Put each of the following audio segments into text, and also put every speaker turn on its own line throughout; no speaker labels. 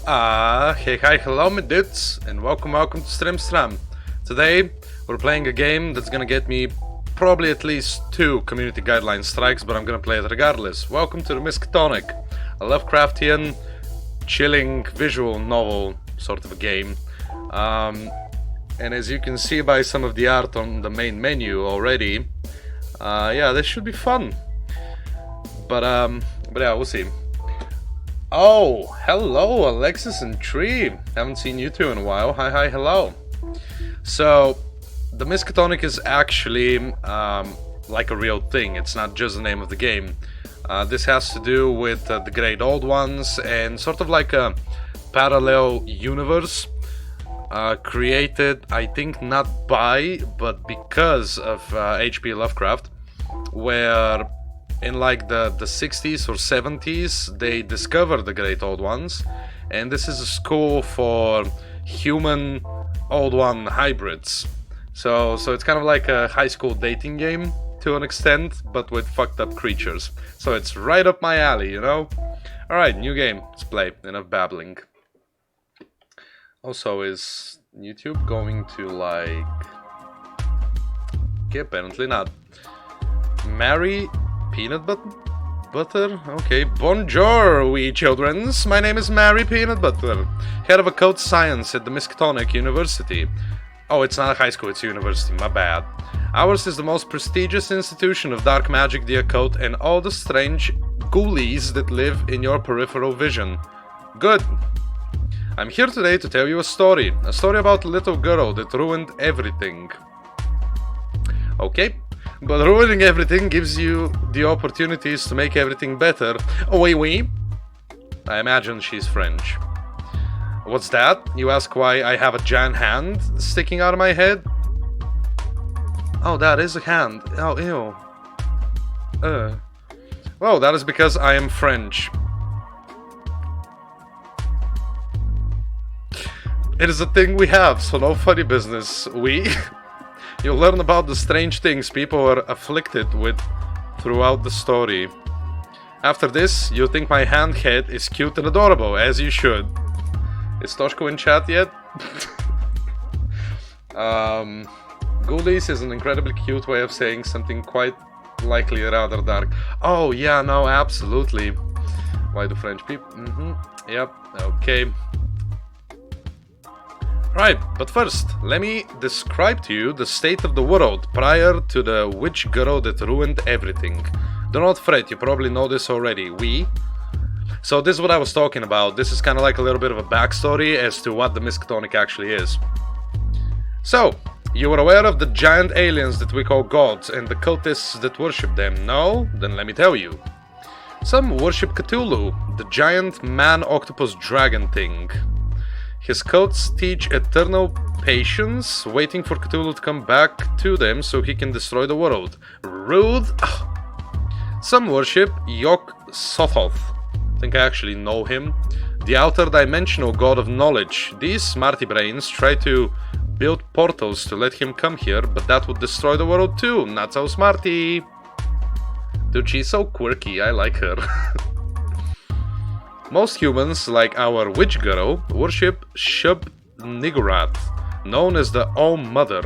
Hey, hi, hello, me dudes, and welcome to Stram. Today, we're playing a game that's gonna get me probably at least 2 community guideline strikes, but I'm gonna play it regardless. Welcome to the Miskatonic, a Lovecraftian, chilling visual novel sort of a game. And as you can see by some of the art on the main menu already, yeah, this should be fun. But yeah, we'll see. Oh, hello, Alexis and Tree. Haven't seen you two in a while. Hi, hello. So, the Miskatonic is actually like a real thing. It's not just the name of the game. This has to do with the Great Old Ones and sort of like a parallel universe created, I think, not by, but because of H.P. Lovecraft, where in like the 60s or 70s they discovered the Great Old Ones, and this is a school for human Old One hybrids. So it's kind of like a high school dating game to an extent, but with fucked up creatures. So it's right up my alley, you know? Alright, new game. Let's play. Enough babbling. Also, is YouTube going to like... Okay, apparently not. Marry Peanut Butter? Okay. Bonjour, wee childrens. My name is Mary Peanut Butter, head of occult science at the Miskatonic University. Oh, it's not a high school, it's a university, my bad. Ours is the most prestigious institution of dark magic, the occult, and all the strange ghoulies that live in your peripheral vision. Good. I'm here today to tell you a story about a little girl that ruined everything. Okay. But ruining everything gives you the opportunities to make everything better. Oh, oui. I imagine she's French. What's that? You ask why I have a giant hand sticking out of my head? Oh, that is a hand. Oh, ew. Well, that is because I am French. It is a thing we have, so no funny business. We... You'll learn about the strange things people are afflicted with throughout the story. After this, you'll think my hand head is cute and adorable, as you should. Is Toshko in chat yet? Ghoulies is an incredibly cute way of saying something quite likely rather dark. Oh, yeah, no, absolutely. Why do French people? Yep, okay. Right, but first, let me describe to you the state of the world prior to the witch girl that ruined everything. Do not fret, you probably know this already. So this is what I was talking about. This is kind of like a little bit of a backstory as to what the Miskatonic actually is. So, you were aware of the giant aliens that we call gods and the cultists that worship them, no? Then let me tell you. Some worship Cthulhu, the giant man-octopus dragon thing. His cults teach eternal patience, waiting for Cthulhu to come back to them so he can destroy the world. Rude! Some worship Yog-Sothoth. I think I actually know him. The outer dimensional god of knowledge. These smarty brains try to build portals to let him come here, but that would destroy the world too. Not so smarty. Dude, she's so quirky. I like her. Most humans, like our witch girl, worship Shub-Niggurath, known as the All-Mother.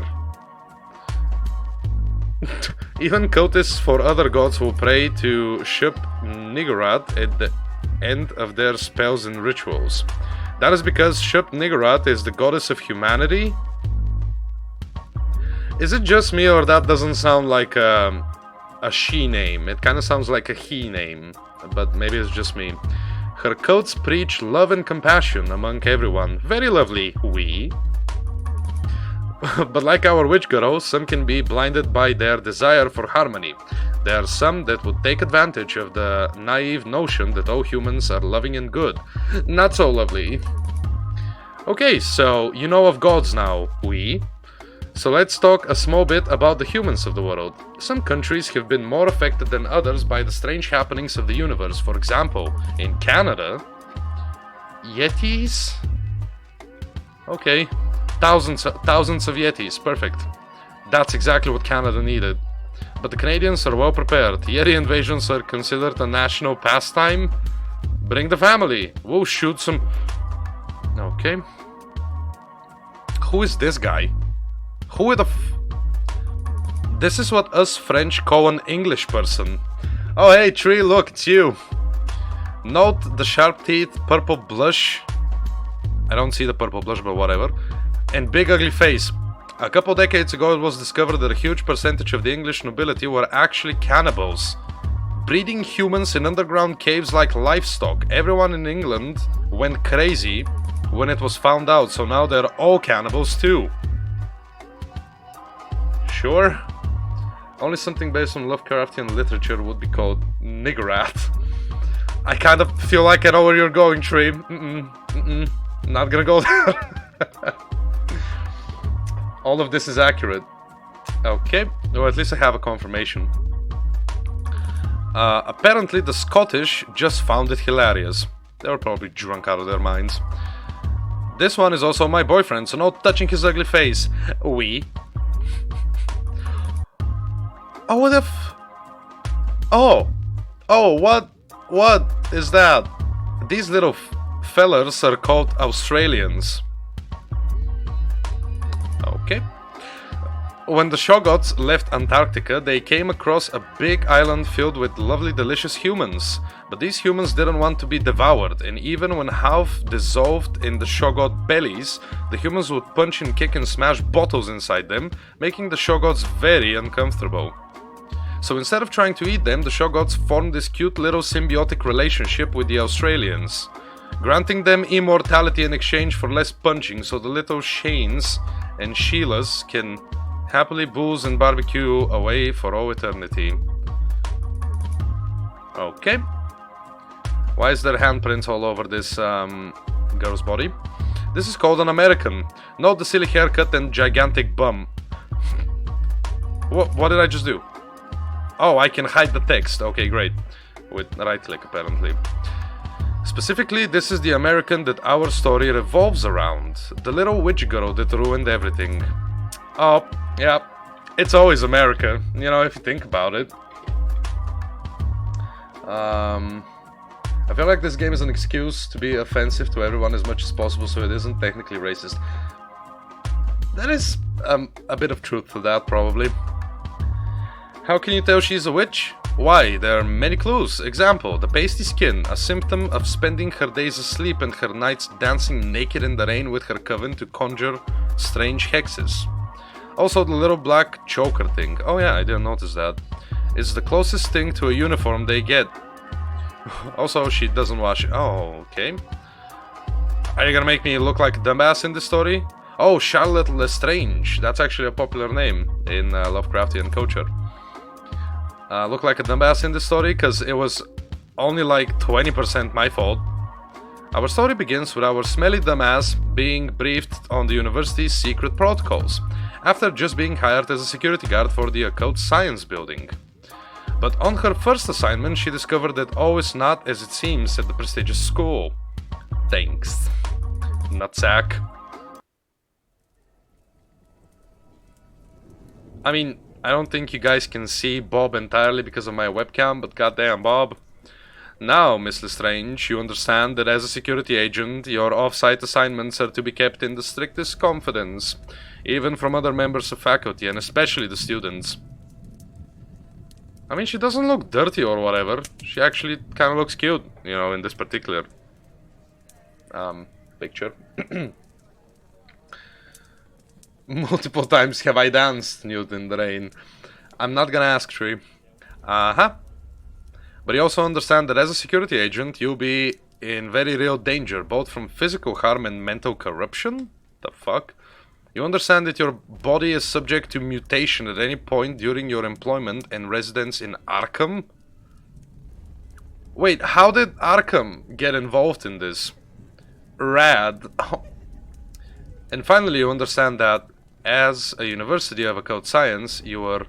Even cultists for other gods will pray to Shub-Niggurath at the end of their spells and rituals. That is because Shub-Niggurath is the goddess of humanity. Is it just me, or that doesn't sound like a she name? It kind of sounds like a he name, but maybe it's just me. Her cults preach love and compassion among everyone. Very lovely, we. But like our witch girl, some can be blinded by their desire for harmony. There are some that would take advantage of the naive notion that all humans are loving and good. Not so lovely. Okay, so you know of gods now, we. So let's talk a small bit about the humans of the world. Some countries have been more affected than others by the strange happenings of the universe. For example, in Canada... Yetis? Okay. Thousands of Yetis. Perfect. That's exactly what Canada needed. But the Canadians are well prepared. Yeti invasions are considered a national pastime. Bring the family. We'll shoot some... Okay. Who is this guy? Who the This is what us French call an English person. Oh hey Tree, look, it's you. Note the sharp teeth, purple blush. I don't see the purple blush, but whatever. And big ugly face. A couple decades ago it was discovered that a huge percentage of the English nobility were actually cannibals, breeding humans in underground caves like livestock. Everyone in England went crazy when it was found out, so now they're all cannibals too. Sure. Only something based on Lovecraftian literature would be called niggerat. I kind of feel like I know where you're going, Tree. Not gonna go there. All of this is accurate. Okay, well at least I have a confirmation. Apparently the Scottish just found it hilarious. They were probably drunk out of their minds. This one is also my boyfriend, so no touching his ugly face. Oui. Oh, what the Oh, what is that? These little fellers are called Australians. Okay. When the Shoggoths left Antarctica, they came across a big island filled with lovely, delicious humans. But these humans didn't want to be devoured, and even when half dissolved in the Shoggoth bellies, the humans would punch and kick and smash bottles inside them, making the Shoggoths very uncomfortable. So instead of trying to eat them, the Shoggoths formed this cute little symbiotic relationship with the Australians, granting them immortality in exchange for less punching, so the little Shanes and Sheilas can happily booze and barbecue away for all eternity. Okay. Why is there handprints all over this girl's body? This is called an American. Note the silly haircut and gigantic bum. What did I just do? Oh, I can hide the text. Okay, great. With right click, apparently. Specifically, this is the American that our story revolves around. The little witch girl that ruined everything. Oh, yeah. It's always America, you know, if you think about it. I feel like this game is an excuse to be offensive to everyone as much as possible, so it isn't technically racist. There is a bit of truth to that, probably. How can you tell she's a witch? Why? There are many clues. Example, the pasty skin, a symptom of spending her days asleep and her nights dancing naked in the rain with her coven to conjure strange hexes. Also, the little black choker thing. Oh yeah, I didn't notice that. It's the closest thing to a uniform they get. Also, she doesn't wash it. Oh, okay. Are you gonna make me look like a dumbass in this story? Oh, Charlotte Lestrange. That's actually a popular name in Lovecraftian culture. Look like a dumbass in this story because it was only like 20% my fault. Our story begins with our smelly dumbass being briefed on the university's secret protocols, after just being hired as a security guard for the occult science building. But on her first assignment, she discovered that all is not as it seems at the prestigious school. Thanks, nutsack. I mean, I don't think you guys can see Bob entirely because of my webcam, but goddamn Bob. Now, Miss Lestrange, you understand that as a security agent, your off-site assignments are to be kept in the strictest confidence, even from other members of faculty, and especially the students. I mean, she doesn't look dirty or whatever. She actually kind of looks cute, you know, in this particular picture. Multiple times have I danced nude in the rain. I'm not gonna ask, Tree. But you also understand that as a security agent, you'll be in very real danger, both from physical harm and mental corruption? The fuck? You understand that your body is subject to mutation at any point during your employment and residence in Arkham? Wait, how did Arkham get involved in this? Rad. And finally, you understand that as a university of occult science, you are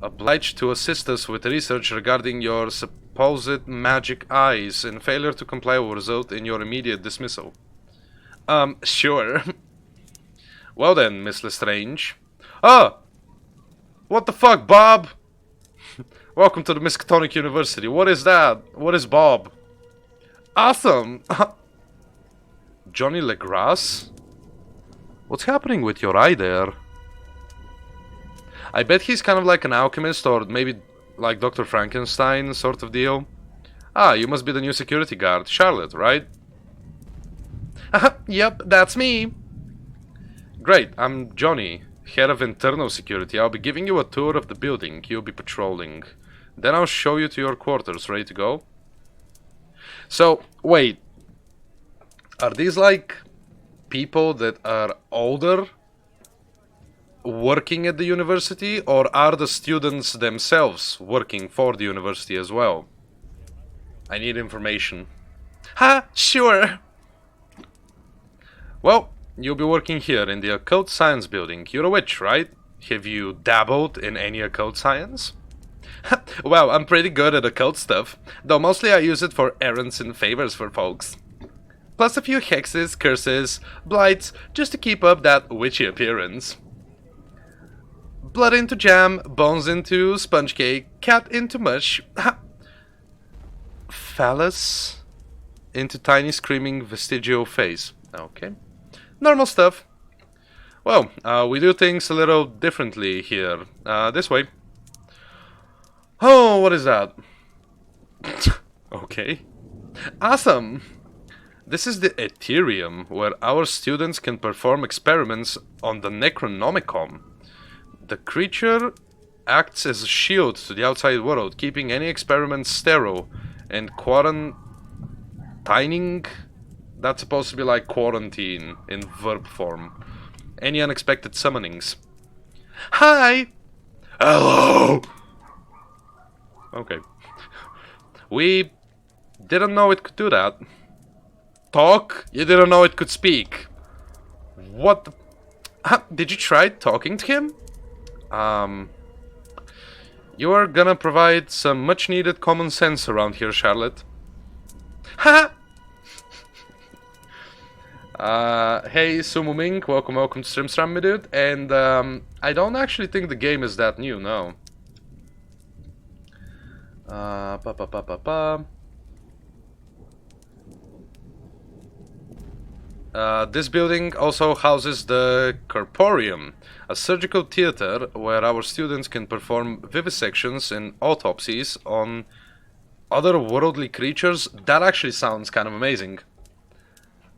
obliged to assist us with research regarding your supposed magic eyes, and failure to comply will result in your immediate dismissal. Sure. Well then, Miss Lestrange. Oh! What the fuck, Bob? Welcome to the Miskatonic University. What is that? What is Bob? Awesome! Johnny LeGrasse? What's happening with your eye there? I bet he's kind of like an alchemist, or maybe like Dr. Frankenstein sort of deal. Ah, you must be the new security guard, Charlotte, right? Yep, that's me. Great, I'm Johnny, head of internal security. I'll be giving you a tour of the building you'll be patrolling. Then I'll show you to your quarters. Ready to go? So, wait. Are these like people that are older working at the university, or are the students themselves working for the university as well? I need information. Ha! Sure! Well, you'll be working here in the occult science building. You're a witch, right? Have you dabbled in any occult science? Well, I'm pretty good at occult stuff, though mostly I use it for errands and favors for folks. Plus a few hexes, curses, blights, just to keep up that witchy appearance. Blood into jam, bones into sponge cake, cat into mush, phallus into tiny screaming vestigial face. Okay. Normal stuff. Well, we do things a little differently here. This way. Oh, what is that? Okay. Awesome! This is the Ethereum, where our students can perform experiments on the Necronomicon. The creature acts as a shield to the outside world, keeping any experiments sterile and quarantining. That's supposed to be like quarantine in verb form. Any unexpected summonings. Hi! Hello! Okay. We didn't know it could do that. Talk? You didn't know it could speak. What? Did you try talking to him? You are gonna provide some much needed common sense around here, Charlotte. Ha! Hey, Sumu Mink, welcome to StreamStram, my dude. And, I don't actually think the game is that new, no. This building also houses the Corporeum, a surgical theater where our students can perform vivisections and autopsies on otherworldly creatures. That actually sounds kind of amazing.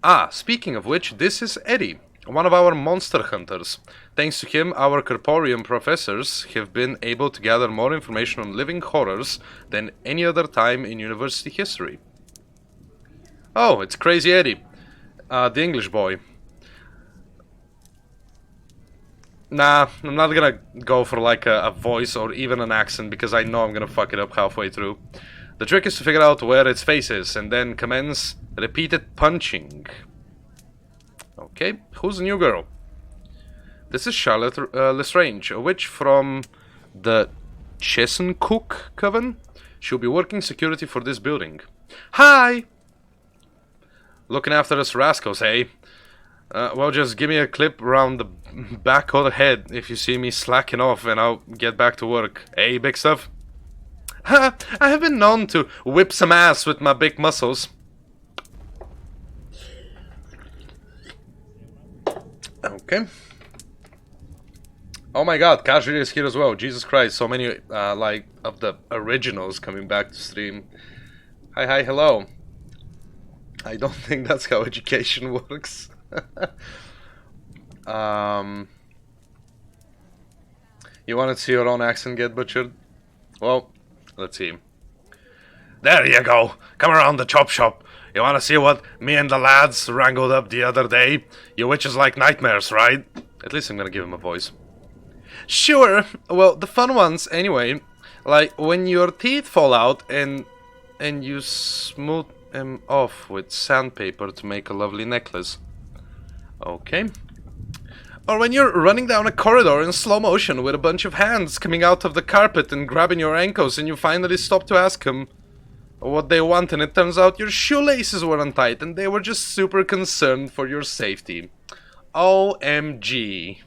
Ah, speaking of which, this is Eddie, one of our monster hunters. Thanks to him, our Corporeum professors have been able to gather more information on living horrors than any other time in university history. Oh, it's Crazy Eddie. The English boy. Nah, I'm not gonna go for like a voice or even an accent because I know I'm gonna fuck it up halfway through. The trick is to figure out where its face is and then commence repeated punching. Okay, who's the new girl? This is Charlotte Lestrange, a witch from the Chesuncook Coven. She'll be working security for this building. Hi! Looking after us rascals, eh? Well, just give me a clip around the back of the head if you see me slacking off and I'll get back to work. Hey, big stuff? Ha! I have been known to whip some ass with my big muscles. Okay. Oh my god, Casually is here as well. Jesus Christ, so many, like, of the originals coming back to stream. Hi, hello. I don't think that's how education works. You wanted to see your own accent get butchered? Well, let's see. There you go. Come around the chop shop. You wanna see what me and the lads wrangled up the other day? You witches like nightmares, right? At least I'm gonna give him a voice. Sure. Well, the fun ones, anyway. Like, when your teeth fall out and you smooth them off with sandpaper to make a lovely necklace. Okay. Or when you're running down a corridor in slow motion with a bunch of hands coming out of the carpet and grabbing your ankles and you finally stop to ask them what they want and it turns out your shoelaces were untied and they were just super concerned for your safety. OMG.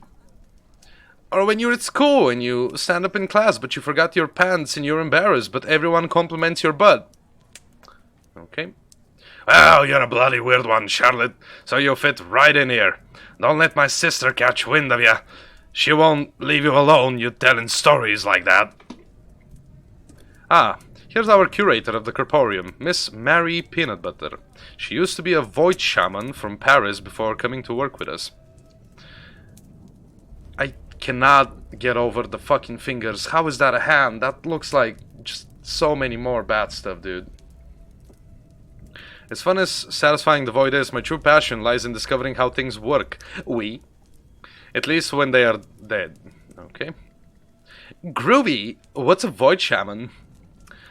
Or when you're at school and you stand up in class but you forgot your pants and you're embarrassed but everyone compliments your butt. Okay. Well, you're a bloody weird one, Charlotte, so you fit right in here. Don't let my sister catch wind of you. She won't leave you alone, you telling stories like that. Ah, here's our curator of the Corporium, Miss Mary Peanut Butter. She used to be a void shaman from Paris before coming to work with us. I cannot get over the fucking fingers. How is that a hand? That looks like just so many more bad stuff, dude. As fun as satisfying the void is, my true passion lies in discovering how things work. Oui. At least when they are dead. Okay. Groovy! What's a void shaman?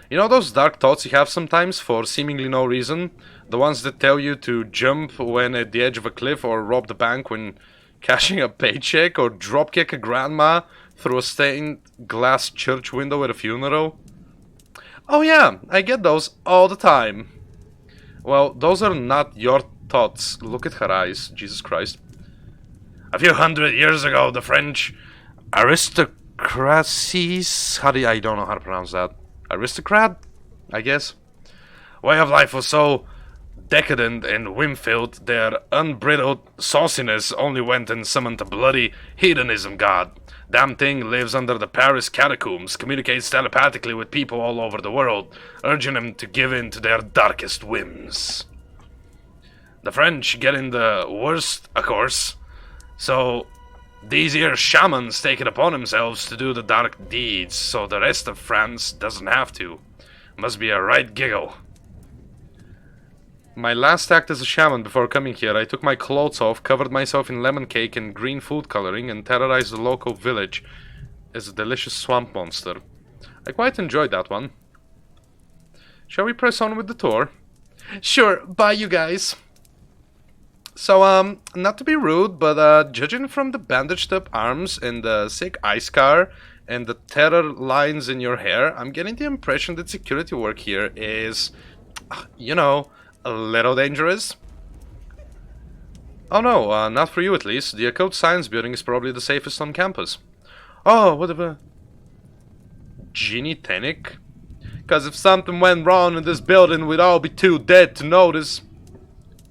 You know those dark thoughts you have sometimes for seemingly no reason? The ones that tell you to jump when at the edge of a cliff, or rob the bank when cashing a paycheck, or dropkick a grandma through a stained glass church window at a funeral? Oh yeah, I get those all the time. Well, those are not your thoughts. Look at her eyes, Jesus Christ. A few hundred years ago, the French aristocracies... I don't know how to pronounce that. Aristocrat? I guess. Way of life was so decadent and whim-filled, their unbridled sauciness only went and summoned a bloody hedonism god. Damn thing lives under the Paris catacombs, communicates telepathically with people all over the world, urging them to give in to their darkest whims. The French get in the worst, of course, so these here shamans take it upon themselves to do the dark deeds, so the rest of France doesn't have to. Must be a right giggle. My last act as a shaman before coming here, I took my clothes off, covered myself in lemon cake and green food coloring, and terrorized the local village as a delicious swamp monster. I quite enjoyed that one. Shall we press on with the tour? Sure, bye you guys. So, not to be rude, but judging from the bandaged up arms and the sick eye scar and the terror lines in your hair, I'm getting the impression that security work here is, you know, a little dangerous. Oh no, not for you at least. The Occult Science Building is probably the safest on campus. Oh, what of a... Miskatonic? Cause if something went wrong in this building, we'd all be too dead to notice.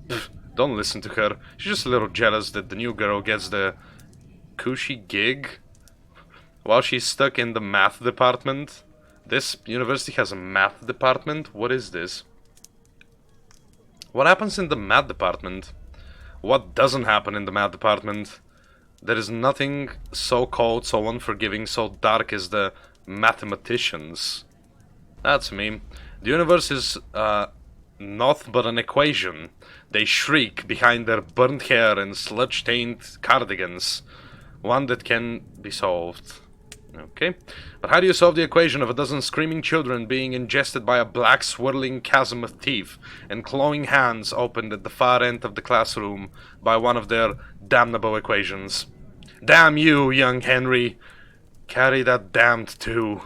Pfft, don't listen to her. She's just a little jealous that the new girl gets the cushy gig while she's stuck in the math department. This university has a math department? What is this? What happens in the math department? What doesn't happen in the math department? There is nothing so cold, so unforgiving, so dark as the mathematicians. That's me. The universe is naught but an equation. They shriek behind their burnt hair and sludge-stained cardigans. One that can be solved. Okay. But how do you solve the equation of a dozen screaming children being ingested by a black swirling chasm of teeth and clawing hands opened at the far end of the classroom by one of their damnable equations? Damn you, young Henry. Carry that damned too.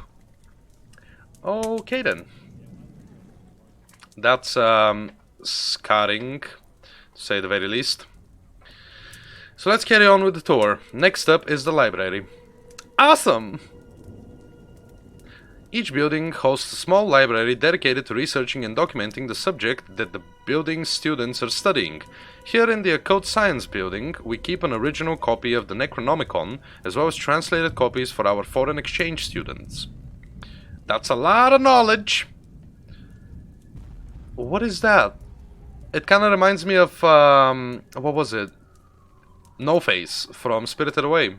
Okay then. That's scarring, to say the very least. So let's carry on with the tour. Next up is the library. Awesome! Each building hosts a small library dedicated to researching and documenting the subject that the building's students are studying. Here in the Occult Science Building, we keep an original copy of the Necronomicon, as well as translated copies for our foreign exchange students. That's a lot of knowledge! What is that? It kind of reminds me of, what was it? No-Face from Spirited Away.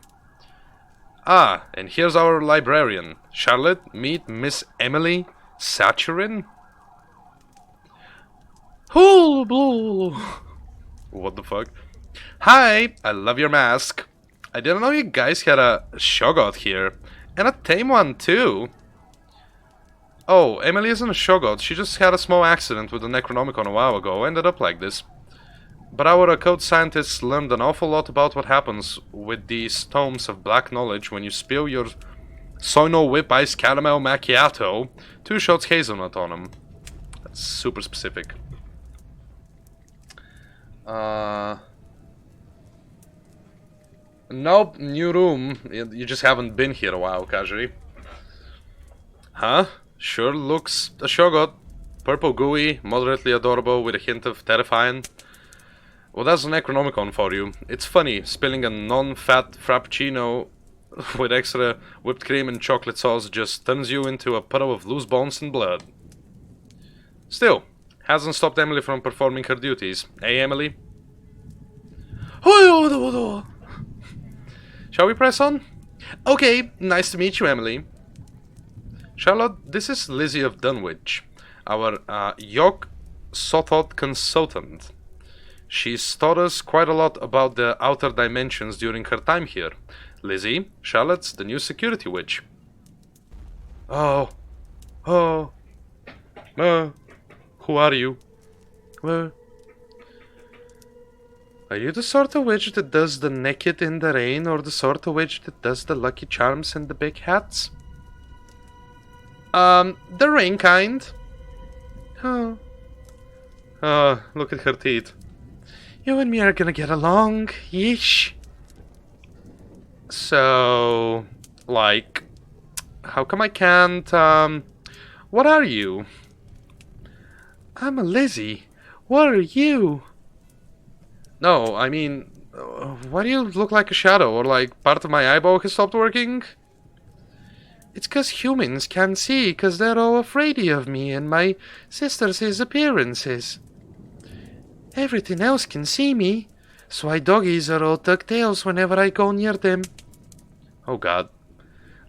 Ah, and here's our librarian. Charlotte, meet Miss Emily Saturin? What the fuck? Hi, I love your mask. I didn't know you guys had a Shoggoth here. And a tame one, too. Oh, Emily isn't a Shoggoth. She just had a small accident with the Necronomicon a while ago. Ended up like this. But our occult scientists learned an awful lot about what happens with these tomes of black knowledge when you spill your Sono Whip Ice Caramel Macchiato 2 shots hazelnut on them. That's super specific. Nope, new room. You just haven't been here a while, Kajiri. Huh? Sure looks a Shoggoth. Purple gooey, moderately adorable with a hint of terrifying. Well, that's an Necronomicon for you. It's funny, spilling a non-fat frappuccino with extra whipped cream and chocolate sauce just turns you into a puddle of loose bones and blood. Still, hasn't stopped Emily from performing her duties. Hey, Emily? Shall we press on? Okay, nice to meet you, Emily. Charlotte, this is Lizzie of Dunwich, our York Sothot consultant. She's taught us quite a lot about the outer dimensions during her time here. Lizzie, Charlotte's the new security witch. Oh. Who are you? Are you the sort of witch that does the naked in the rain, or the sort of witch that does the lucky charms and the big hats? The rain kind. Oh. Look at her teeth. You and me are gonna get along, yeesh. So, like, how come I can't, what are you? I'm a Lizzie. What are you? No, I mean, why do you look like a shadow, or like part of my eyeball has stopped working? It's 'cause humans can't see, 'cause they're all afraid of me and my sisters' appearances. Everything else can see me, so I doggies are all tuck tails whenever I go near them. Oh god.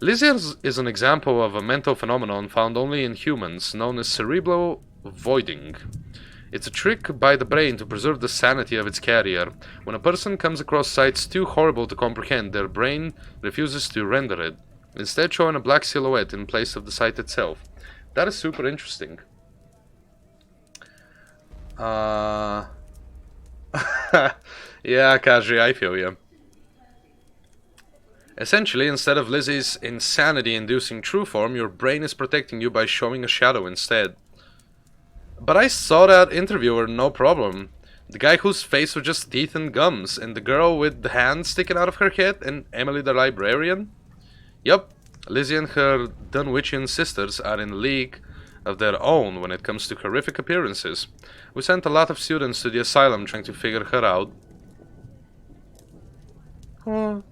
Lizzie is an example of a mental phenomenon found only in humans, known as cerebral voiding. It's a trick by the brain to preserve the sanity of its carrier. When a person comes across sights too horrible to comprehend, their brain refuses to render it, instead showing a black silhouette in place of the sight itself. That is super interesting. Yeah, Kajri, I feel you. Essentially, instead of Lizzie's insanity-inducing true form, your brain is protecting you by showing a shadow instead. But I saw that interviewer, no problem. The guy whose face was just teeth and gums, and the girl with the hand sticking out of her head, and Emily the librarian. Yup, Lizzie and her Dunwichian sisters are in a league of their own when it comes to horrific appearances. We sent a lot of students to the asylum trying to figure her out. Oh,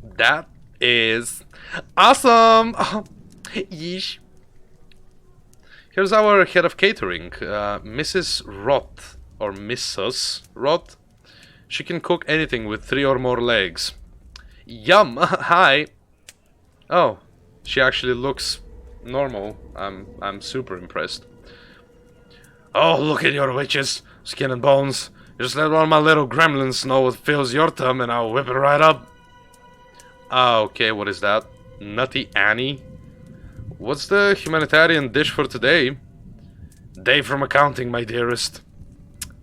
that is awesome! Yeesh. Here's our head of catering, Mrs. Roth, or Mrs. Roth. She can cook anything with 3 or more legs. Yum! Hi! Oh, she actually looks normal. I'm super impressed. Oh, look at your witches, skin and bones. Just let one of my little gremlins know what fills your tum and I'll whip it right up. Ah, okay, what is that? Nutty Annie? What's the humanitarian dish for today? Dave from accounting, my dearest.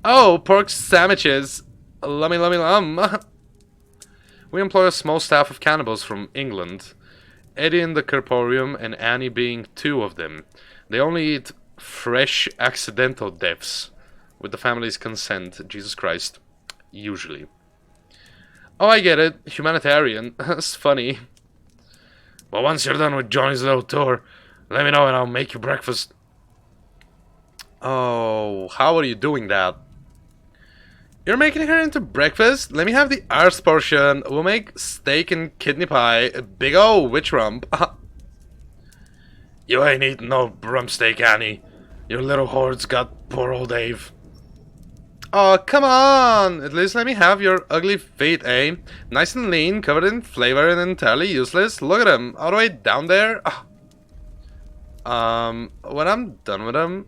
Oh, pork sandwiches. Lummy lummy lum. We employ a small staff of cannibals from England. Eddie in the Corporium and Annie being 2 of them. They only eat fresh accidental deaths. With the family's consent, Jesus Christ. Usually. Oh, I get it. Humanitarian. That's funny. Well, once you're done with Johnny's little tour, let me know and I'll make you breakfast. Oh, how are you doing that? You're making her into breakfast? Let me have the arse portion. We'll make steak and kidney pie. A big ol' witch rump. You ain't eating no rump steak, Annie. Your little horde's got poor old Dave. Oh, come on! At least let me have your ugly feet, eh? Nice and lean, covered in flavor and entirely useless. Look at them, all the way down there. When I'm done with them,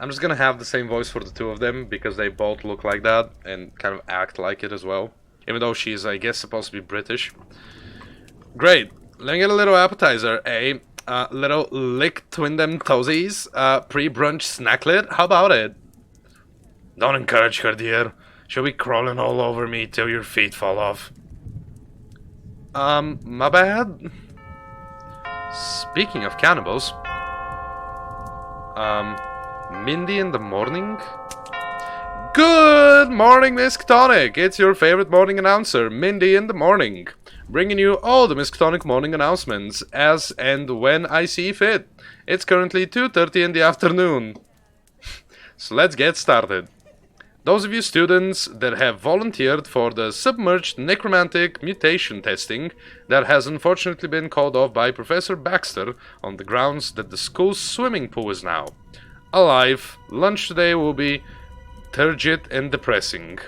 I'm just gonna have the same voice for the 2 of them because they both look like that and kind of act like it as well. Even though she's, I guess, supposed to be British. Great. Let me get a little appetizer, eh? Little lick twin them toesies. Pre-brunch snacklet. How about it? Don't encourage her, dear. She'll be crawling all over me till your feet fall off. My bad. Speaking of cannibals. Mindy in the morning? Good morning, Miskatonic! It's your favorite morning announcer, Mindy in the morning. bringing you all the Miskatonic morning announcements as and when I see fit. It's currently 2:30 in the afternoon. So let's get started. Those of you students that have volunteered for the submerged necromantic mutation testing that has unfortunately been called off by Professor Baxter on the grounds that the school's swimming pool is now alive, lunch today will be turgid and depressing.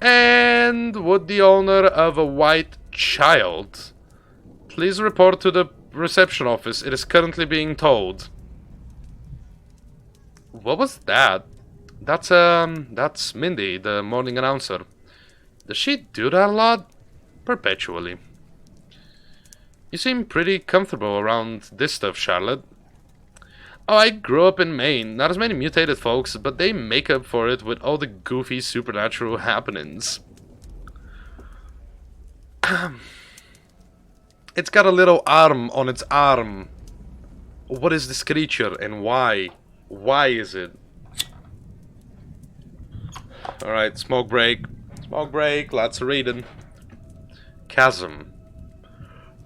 And would the owner of a white child please report to the reception office? It is currently being told. What was that? That's Mindy, the morning announcer. Does she do that a lot? Perpetually. You seem pretty comfortable around this stuff, Charlotte. Oh, I grew up in Maine. Not as many mutated folks, but they make up for it with all the goofy supernatural happenings. It's got a little arm on its arm. What is this creature and why? Why is it? Alright, smoke break. Smoke break, lots of reading. Chasm.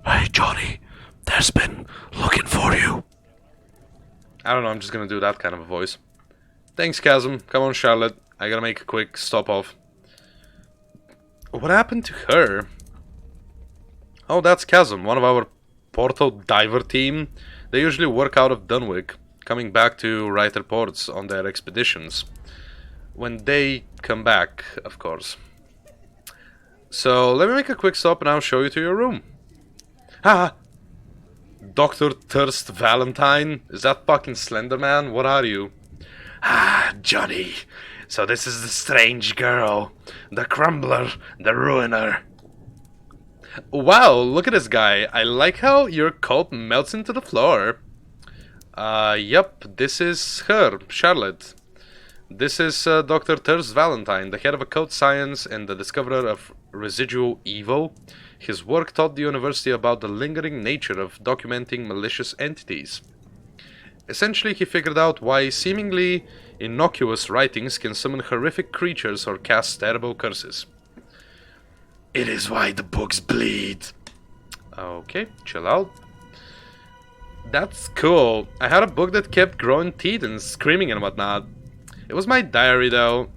Hey Johnny, there's been looking for you. I don't know, I'm just gonna do that kind of a voice. Thanks, Chasm. Come on, Charlotte. I gotta make a quick stop off. What happened to her? Oh, that's Chasm, one of our portal diver team. They usually work out of Dunwich, coming back to write reports on their expeditions. When they come back, of course. So, let me make a quick stop and I'll show you to your room. Haha! Dr. Thirst Valentine? Is that fucking Slender Man? What are you? Ah, Johnny. So this is the strange girl. The crumbler. The ruiner. Wow, look at this guy. I like how your coat melts into the floor. Yep, this is her, Charlotte. This is Dr. Thirst Valentine, the head of occult science and the discoverer of residual evil. His work taught the university about the lingering nature of documenting malicious entities. Essentially, he figured out why seemingly innocuous writings can summon horrific creatures or cast terrible curses. It is why the books bleed. Okay, chill out. That's cool. I had a book that kept growing teeth and screaming and whatnot. It was my diary, though.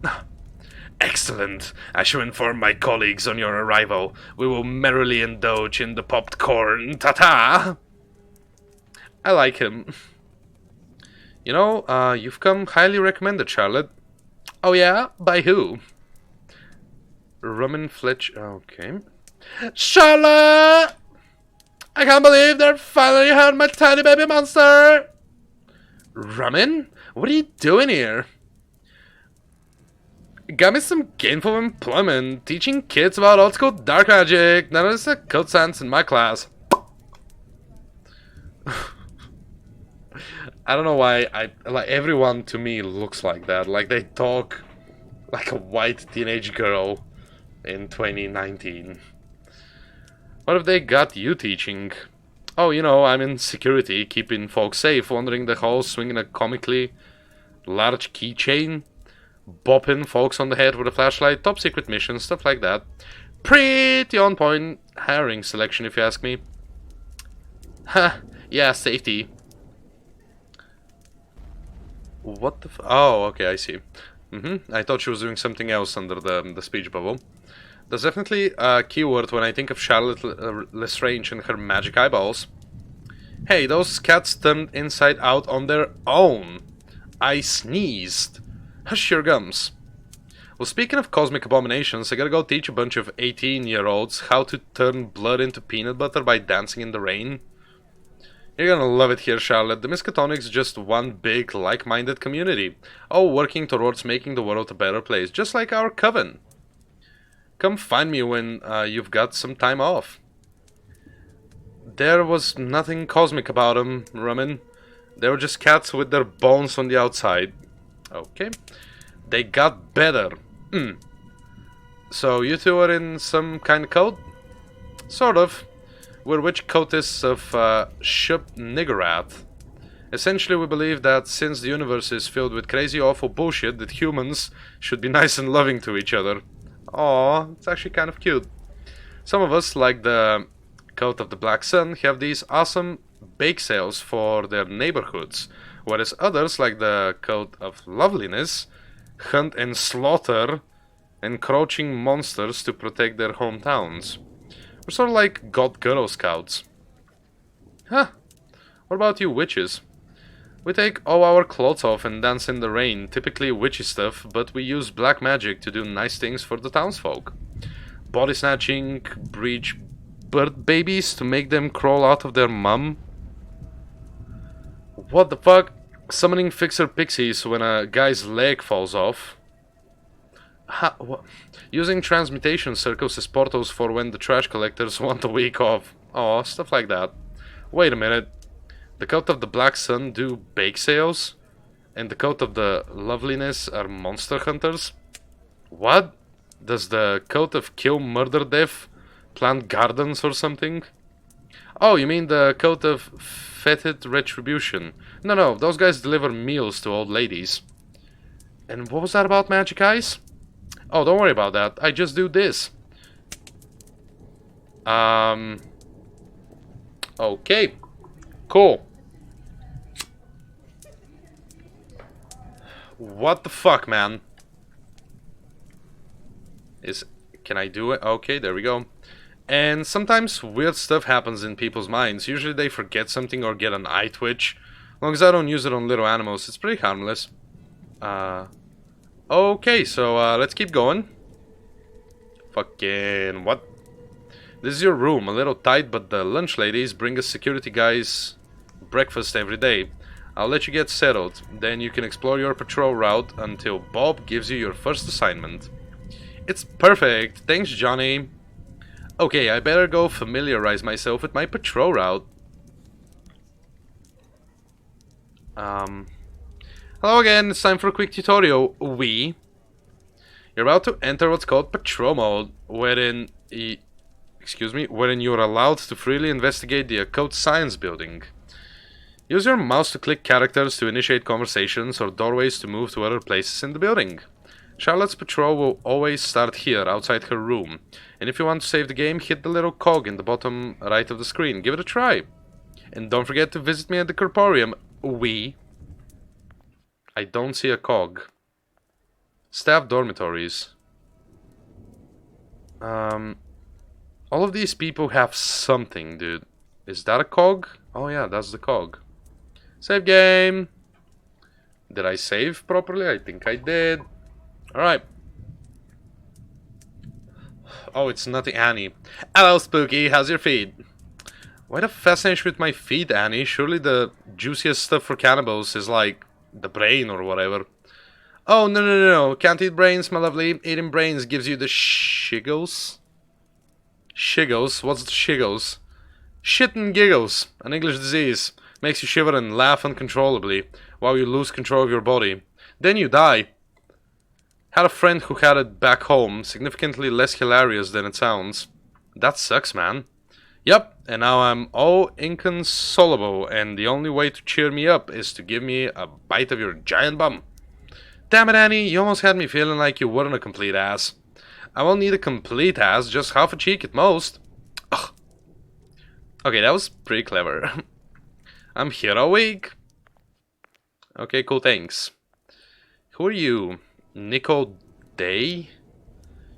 Excellent. I shall inform my colleagues on your arrival. We will merrily indulge in the popped corn. Ta-ta! I like him. You know, you've come highly recommended, Charlotte. Oh yeah? By who? Roman Fletch. Okay. Charlotte! I can't believe they finally had my tiny baby monster! Roman? What are you doing here? Got me some gainful employment, teaching kids about old school dark magic. None of this occult science in my class. I don't know why like everyone to me looks like that. Like they talk like a white teenage girl in 2019. What have they got you teaching? Oh, you know, I'm in security, keeping folks safe, wandering the halls, swinging a comically large keychain. Bopping folks on the head with a flashlight, top secret missions, stuff like that. Pretty on point hiring selection, if you ask me. Ha, yeah, safety. What the oh, okay, I see. I thought she was doing something else under the speech bubble. There's definitely a keyword when I think of Charlotte Lestrange and her magic eyeballs. Hey, those cats turned inside out on their own. I sneezed. Hush your gums. Well, speaking of cosmic abominations, I gotta go teach a bunch of 18-year-olds how to turn blood into peanut butter by dancing in the rain. You're gonna love it here, Charlotte. The Miskatonic's just one big, like-minded community, all working towards making the world a better place, just like our coven. Come find me when you've got some time off. There was nothing cosmic about them, Roman. They were just cats with their bones on the outside. Okay. They got better. So you two are in some kind of cult? Sort of. We're witch cultists of Shub Niggurath. Essentially, we believe that since the universe is filled with crazy awful bullshit, that humans should be nice and loving to each other. Aww, it's actually kind of cute. Some of us, like the Cult of the Black Sun, have these awesome bake sales for their neighborhoods, whereas others, like the Cult of Loveliness, hunt and slaughter encroaching monsters to protect their hometowns. We're sort of like God Girl Scouts. Huh. What about you witches? We take all our clothes off and dance in the rain, typically witchy stuff, but we use black magic to do nice things for the townsfolk. Body snatching, breach bird babies to make them crawl out of their mum. What the fuck? Summoning fixer pixies when a guy's leg falls off. Using transmutation circles as portals for when the trash collectors want a week off. Oh, stuff like that. Wait a minute. The Cult of the Black Sun do bake sales? And the Cult of the Loveliness are monster hunters? What? Does the Cult of Kill Murder Death plant gardens or something? Oh, you mean the Cult of Fetid Retribution? No, those guys deliver meals to old ladies. And what was that about magic eyes? Oh, don't worry about that. I just do this. Okay. Cool. What the fuck, man? Can I do it? Okay, there we go. And sometimes weird stuff happens in people's minds. Usually they forget something or get an eye twitch. As long as I don't use it on little animals, it's pretty harmless. Okay, so let's keep going. Fucking what? This is your room, a little tight, but the lunch ladies bring us security guys breakfast every day. I'll let you get settled, then you can explore your patrol route until Bob gives you your first assignment. It's perfect, thanks Johnny. Okay, I better go familiarize myself with my patrol route. Hello again, it's time for a quick tutorial. You're about to enter what's called patrol mode, wherein you're allowed to freely investigate the occult science building. Use your mouse to click characters to initiate conversations or doorways to move to other places in the building. Charlotte's patrol will always start here, outside her room. And if you want to save the game, hit the little cog in the bottom right of the screen. Give it a try. And don't forget to visit me at the Corporium. I don't see a cog. Staff dormitories. All of these people have something, dude. Is that a cog? Oh yeah, that's the cog. Save game. Did I save properly? I think I did. Alright. Oh, it's Nutty Annie. Hello, Spooky. How's your feet? Why the fascination with my feet, Annie? Surely the juiciest stuff for cannibals is like the brain or whatever. Oh, no. Can't eat brains, my lovely. Eating brains gives you the shiggles. Shiggles? What's the shiggles? Shit and giggles. An English disease. Makes you shiver and laugh uncontrollably while you lose control of your body. Then you die. Had a friend who had it back home. Significantly less hilarious than it sounds. That sucks, man. Yep, and now I'm all inconsolable, and the only way to cheer me up is to give me a bite of your giant bum. Damn it, Annie, you almost had me feeling like you weren't a complete ass. I won't need a complete ass, just half a cheek at most. Ugh. Okay, that was pretty clever. I'm here all week. Okay, cool, thanks. Who are you? Nico Day?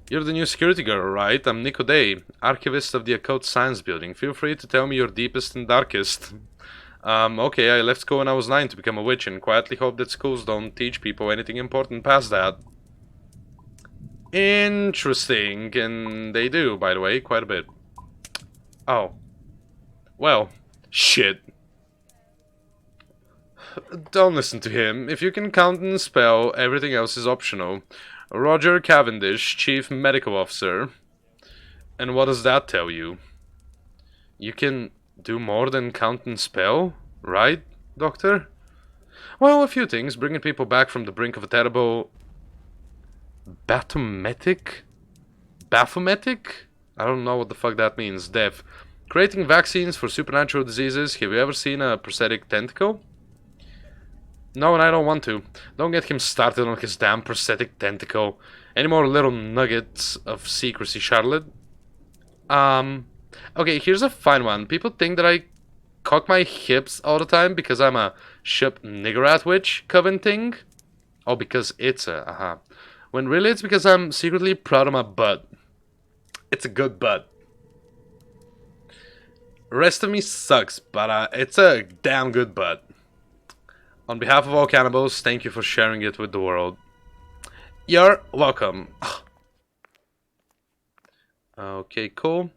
You're the new security girl, right? I'm Nico Day, archivist of the Occult Science Building. Feel free to tell me your deepest and darkest. Okay, I left school when I was 9 to become a witch and quietly hope that schools don't teach people anything important past that. Interesting, and they do, by the way, quite a bit. Oh. Well, shit. Don't listen to him. If you can count and spell, everything else is optional. Roger Cavendish, Chief Medical Officer. And what does that tell you? You can do more than count and spell, right, Doctor? Well, a few things. Bringing people back from the brink of a terrible... Baphometic? I don't know what the fuck that means. Death. Creating vaccines for supernatural diseases. Have you ever seen a prosthetic tentacle? No, and I don't want to. Don't get him started on his damn prosthetic tentacle. Any more little nuggets of secrecy, Charlotte? Um, okay, here's a fun one. People think that I cock my hips all the time because I'm a ship niggerat witch coven thing. Oh, because it's a, When really it's because I'm secretly proud of my butt. It's a good butt. Rest of me sucks, but it's a damn good butt. On behalf of all cannibals, thank you for sharing it with the world. You're welcome. Okay, cool.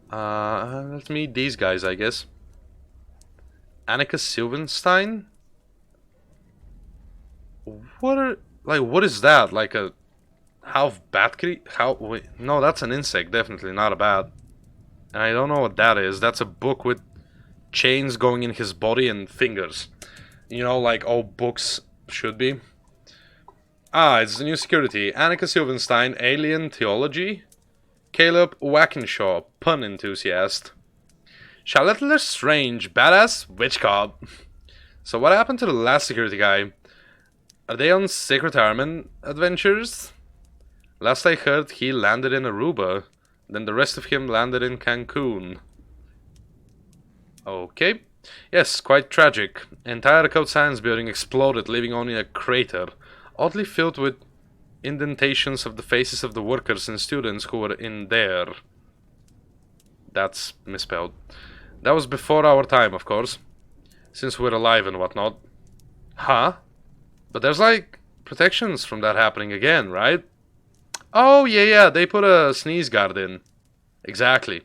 Let's meet these guys, I guess. Annika Silvenstein? What is that? Like a half bat creature? Wait, no, that's an insect, definitely not a bat. And I don't know what that is. That's a book with chains going in his body and fingers. You know, like all books should be. Ah, it's the new security. Annika Silvenstein, Alien Theology. Caleb Wackenshaw, pun enthusiast. Charlotte Lestrange, badass witch cop. So what happened to the last security guy? Are they on Sacred Harmon adventures? Last I heard, he landed in Aruba. Then the rest of him landed in Cancun. Okay. Yes, quite tragic. Entire Code Science building exploded, leaving only a crater, oddly filled with indentations of the faces of the workers and students who were in there. That's misspelled. That was before our time, of course. Since we're alive and whatnot. Huh? But there's like protections from that happening again, right? Oh, yeah, they put a sneeze guard in. Exactly.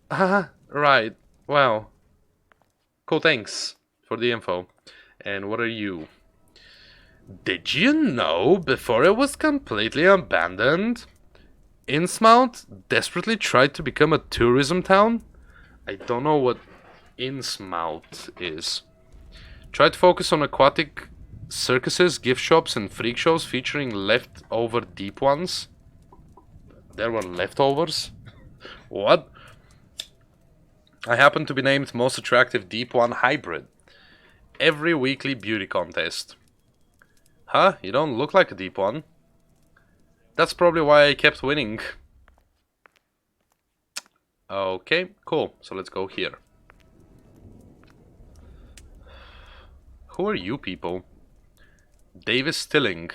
Right. Well. Cool, thanks for the info. And what are you? Did you know, before it was completely abandoned, Innsmouth desperately tried to become a tourism town? I don't know what Innsmouth is. Tried to focus on aquatic circuses, gift shops, and freak shows featuring leftover deep ones. There were leftovers? What? I happen to be named most attractive deep one hybrid. Every weekly beauty contest. Huh? You don't look like a deep one. That's probably why I kept winning. Okay, cool. So let's go here. Who are you people? Davis Stilling.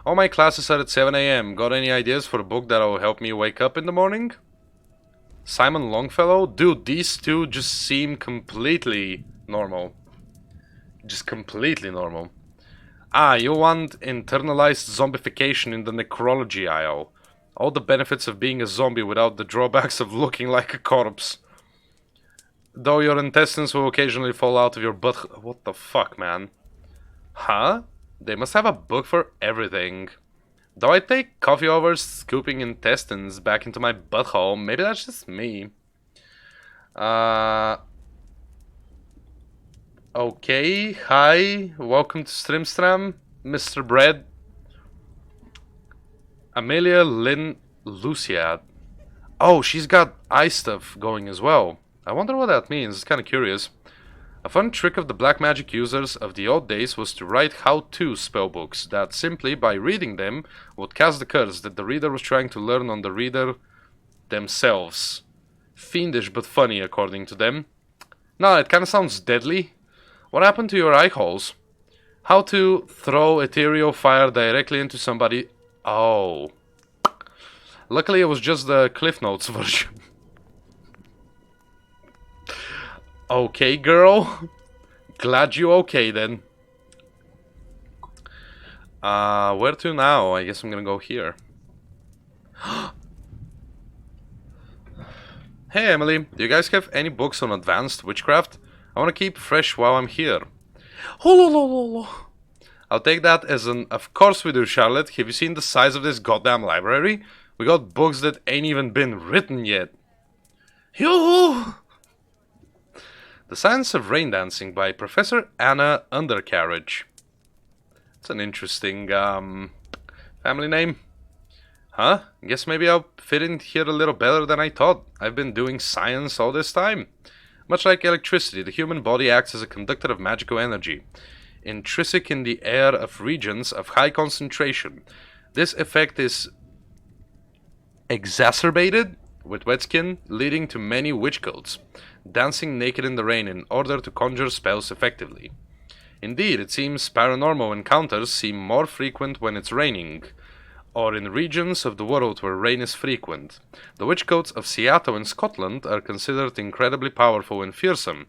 All my classes are at 7 AM. Got any ideas for a book that'll help me wake up in the morning? Simon Longfellow? Dude, these two just seem completely normal. Just completely normal. Ah, you want internalized zombification in the necrology aisle. All the benefits of being a zombie without the drawbacks of looking like a corpse. Though your intestines will occasionally fall out of your butt. What the fuck, man? Huh? They must have a book for everything. Though I take coffee over scooping intestines back into my butthole, maybe that's just me. Okay, hi, welcome to Streamstram, Mr. Bread. Amelia Lynn Luciad. Oh, she's got eye stuff going as well. I wonder what that means, it's kinda curious. A fun trick of the black magic users of the old days was to write how-to spellbooks that simply by reading them would cast the curse that the reader was trying to learn on the reader themselves. Fiendish but funny according to them. No, it kinda sounds deadly. What happened to your eye holes? How to throw ethereal fire directly into somebody. Oh. Luckily it was just the Cliff Notes version. Okay, girl. Glad you okay then. Where to now? I guess I'm gonna go here. Hey Emily, do you guys have any books on advanced witchcraft? I wanna keep fresh while I'm here. I'll take that as an of course we do, Charlotte. Have you seen the size of this goddamn library? We got books that ain't even been written yet. Yoo-hoo! The Science of Rain Dancing by Professor Anna Undercarriage. It's an interesting, family name. Huh? Guess maybe I'll fit in here a little better than I thought. I've been doing science all this time. Much like electricity, the human body acts as a conductor of magical energy, intrinsic in the air of regions of high concentration. This effect is exacerbated with wet skin, leading to many witch cults, dancing naked in the rain in order to conjure spells effectively. Indeed, it seems paranormal encounters seem more frequent when it's raining, or in regions of the world where rain is frequent. The witch cults of Seattle in Scotland are considered incredibly powerful and fearsome,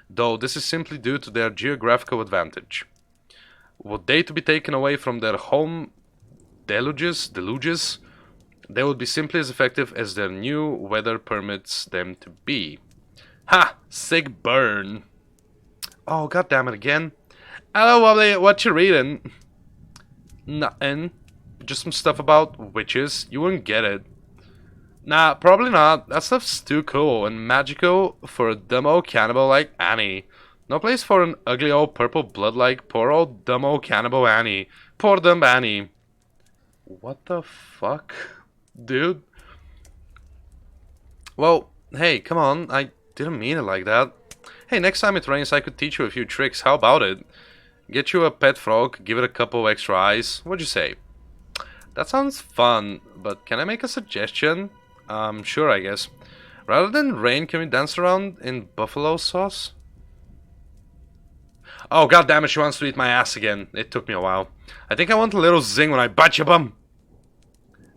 though this is simply due to their geographical advantage. Were they to be taken away from their home deluges, they would be simply as effective as their new weather permits them to be. Ha! Sick burn! Oh, goddammit again. Hello, Wobbly, what you reading? Nothing. Just some stuff about witches. You wouldn't get it. Nah, probably not. That stuff's too cool and magical for a dumb old cannibal like Annie. No place for an ugly old purple blood like poor old dumb old cannibal Annie. Poor dumb Annie. What the fuck? Dude? Well, hey, come on. I didn't mean it like that. Hey, next time it rains I could teach you a few tricks. How about it? Get you a pet frog, give it a couple extra eyes. What'd you say? That sounds fun, but can I make a suggestion? Sure, I guess. Rather than rain, can we dance around in buffalo sauce? Oh, goddammit, she wants to eat my ass again. It took me a while. I think I want a little zing when I bite your bum.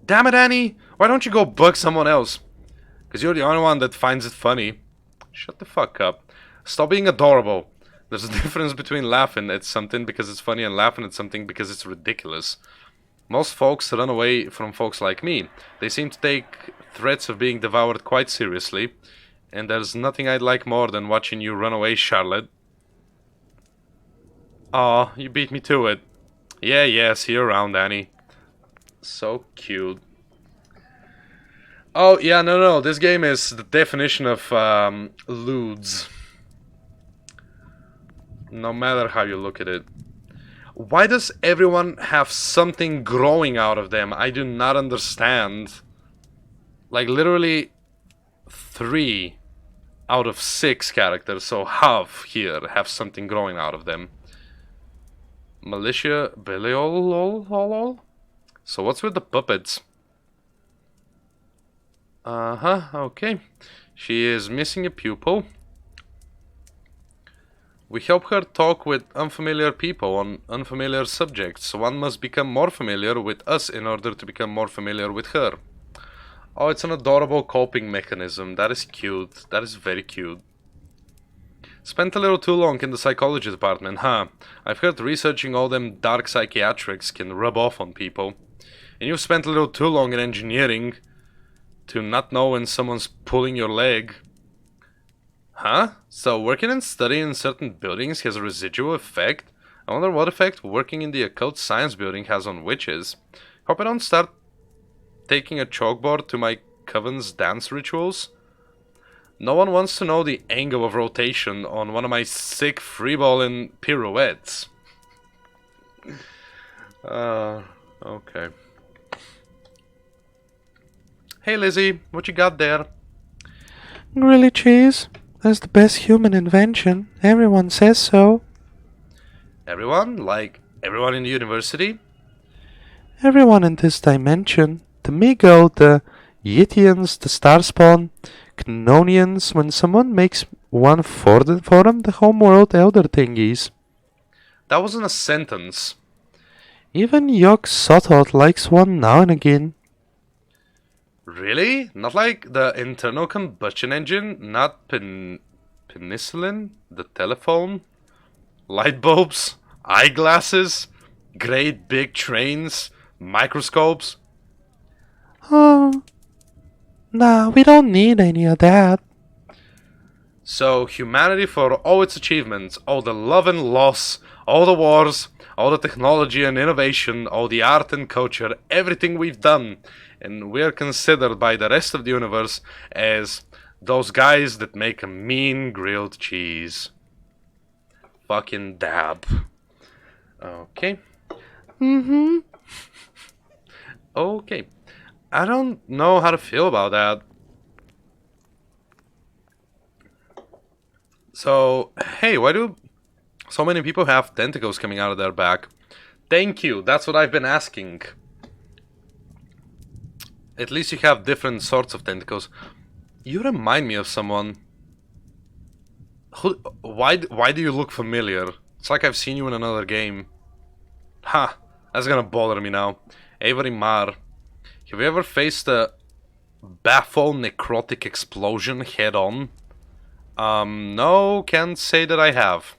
Damn it, Annie! Why don't you go bug someone else? Because you're the only one that finds it funny. Shut the fuck up. Stop being adorable. There's a difference between laughing at something because it's funny and laughing at something because it's ridiculous. Most folks run away from folks like me. They seem to take threats of being devoured quite seriously. And there's nothing I'd like more than watching you run away, Charlotte. Aw, you beat me to it. Yeah, see you around, Annie. So cute. Oh, yeah, no, this game is the definition of lewds. No matter how you look at it. Why does everyone have something growing out of them? I do not understand. Like, literally 3 out of 6 characters, so half here, have something growing out of them. Militia Belial. So what's with the puppets? Okay. She is missing a pupil. We help her talk with unfamiliar people on unfamiliar subjects. One must become more familiar with us in order to become more familiar with her. Oh, it's an adorable coping mechanism. That is cute. That is very cute. Spent a little too long in the psychology department, huh? I've heard researching all them dark psychiatrics can rub off on people. And you've spent a little too long in engineering to not know when someone's pulling your leg. Huh? So working and studying in certain buildings has a residual effect? I wonder what effect working in the occult science building has on witches. Hope I don't start taking a chalkboard to my coven's dance rituals. No one wants to know the angle of rotation on one of my sick freeballing pirouettes. Okay. Hey Lizzie, what you got there?
Grilly cheese. That's the best human invention. Everyone says so.
Everyone? Like everyone in the university?
Everyone in this dimension. The Migo, the Yitians, the Starspawn, Canonians. When someone makes one for them, the homeworld elder thingies.
That wasn't a sentence.
Even Yok Sotot likes one now and again.
Really? Not like the internal combustion engine? Not penicillin? The telephone? Light bulbs? Eyeglasses? Great big trains? Microscopes?
Oh, nah, we don't need any of that.
So, humanity, for all its achievements, all the love and loss, all the wars, all the technology and innovation, all the art and culture, everything we've done, and we're considered by the rest of the universe as those guys that make a mean grilled cheese. Fucking dab. Okay.
Mm-hmm.
Okay. I don't know how to feel about that. So, hey, why do so many people have tentacles coming out of their back? Thank you, that's what I've been asking. At least you have different sorts of tentacles. You remind me of someone. Who? Why do you look familiar? It's like I've seen you in another game. Ha! That's gonna bother me now. Avery Marr. Have you ever faced a baffle necrotic explosion head on? No, can't say that I have.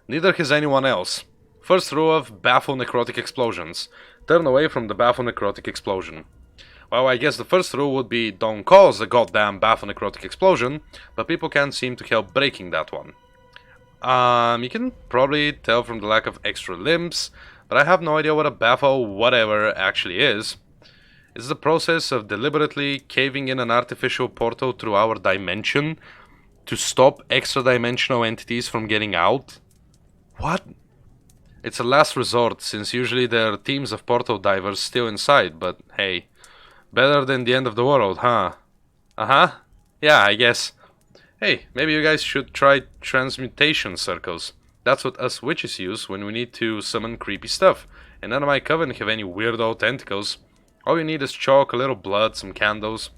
Neither has anyone else. First rule of baffle necrotic explosions. Turn away from the baffle necrotic explosion. Well, I guess the first rule would be don't cause a goddamn baffle necrotic explosion, but people can't seem to help breaking that one. You can probably tell from the lack of extra limbs, but I have no idea what a baffle whatever actually is. It's the process of deliberately caving in an artificial portal through our dimension to stop extra-dimensional entities from getting out. What? It's a last resort, since usually there are teams of portal divers still inside, but hey, better than the end of the world, huh? Uh-huh. Yeah, I guess. Hey, maybe you guys should try transmutation circles. That's what us witches use when we need to summon creepy stuff. And none of my coven have any weirdo tentacles. All you need is chalk, a little blood, some candles,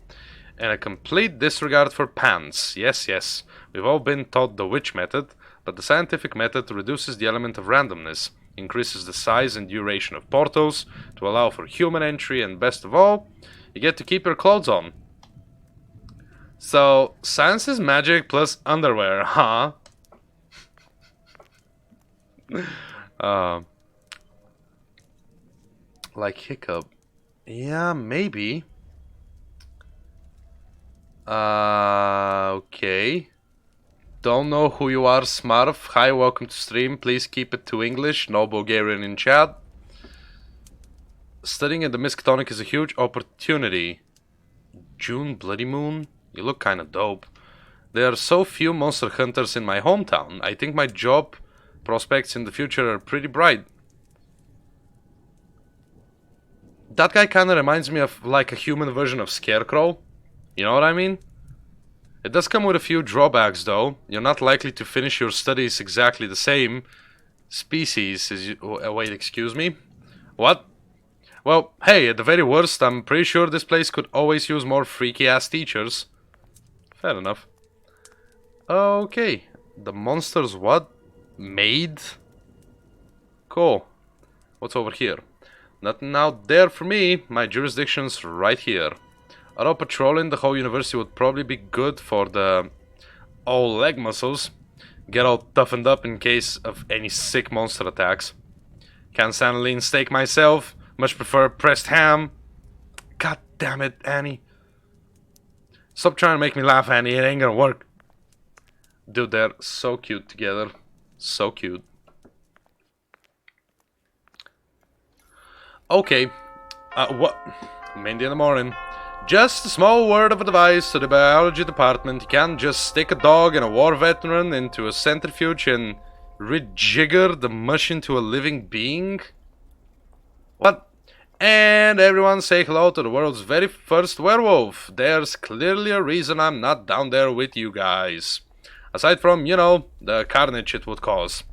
and a complete disregard for pants. Yes, yes, we've all been taught the witch method, but the scientific method reduces the element of randomness, increases the size and duration of portals to allow for human entry, and best of all, you get to keep your clothes on. So, science is magic plus underwear, huh? Like Hiccup. Yeah, maybe. Okay. Don't know who you are, Smarf. Hi, welcome to stream. Please keep it to English. No Bulgarian in chat. Studying at the Miskatonic is a huge opportunity. June Bloody Moon? You look kinda dope. There are so few monster hunters in my hometown. I think my job prospects in the future are pretty bright. That guy kinda reminds me of like a human version of Scarecrow. You know what I mean? It does come with a few drawbacks though. You're not likely to finish your studies exactly the same species as you... wait, excuse me? What? Well, hey, at the very worst, I'm pretty sure this place could always use more freaky-ass teachers. Fair enough. Okay. The monster's what? Maid? Cool. What's over here? Nothing out there for me. My jurisdiction's right here. Although patrolling the whole university would probably be good for the old leg muscles. Get all toughened up in case of any sick monster attacks. Can't stand a lean steak myself. Much prefer pressed ham. God damn it, Annie. Stop trying to make me laugh, Annie. It ain't gonna work. Dude, they're so cute together. So cute. Okay. What? Mindy in the morning. Just a small word of advice to the biology department. You can't just stick a dog and a war veteran into a centrifuge and rejigger the mush into a living being. What? And everyone say hello to the world's very first werewolf. There's clearly a reason I'm not down there with you guys. Aside from, you know, the carnage it would cause.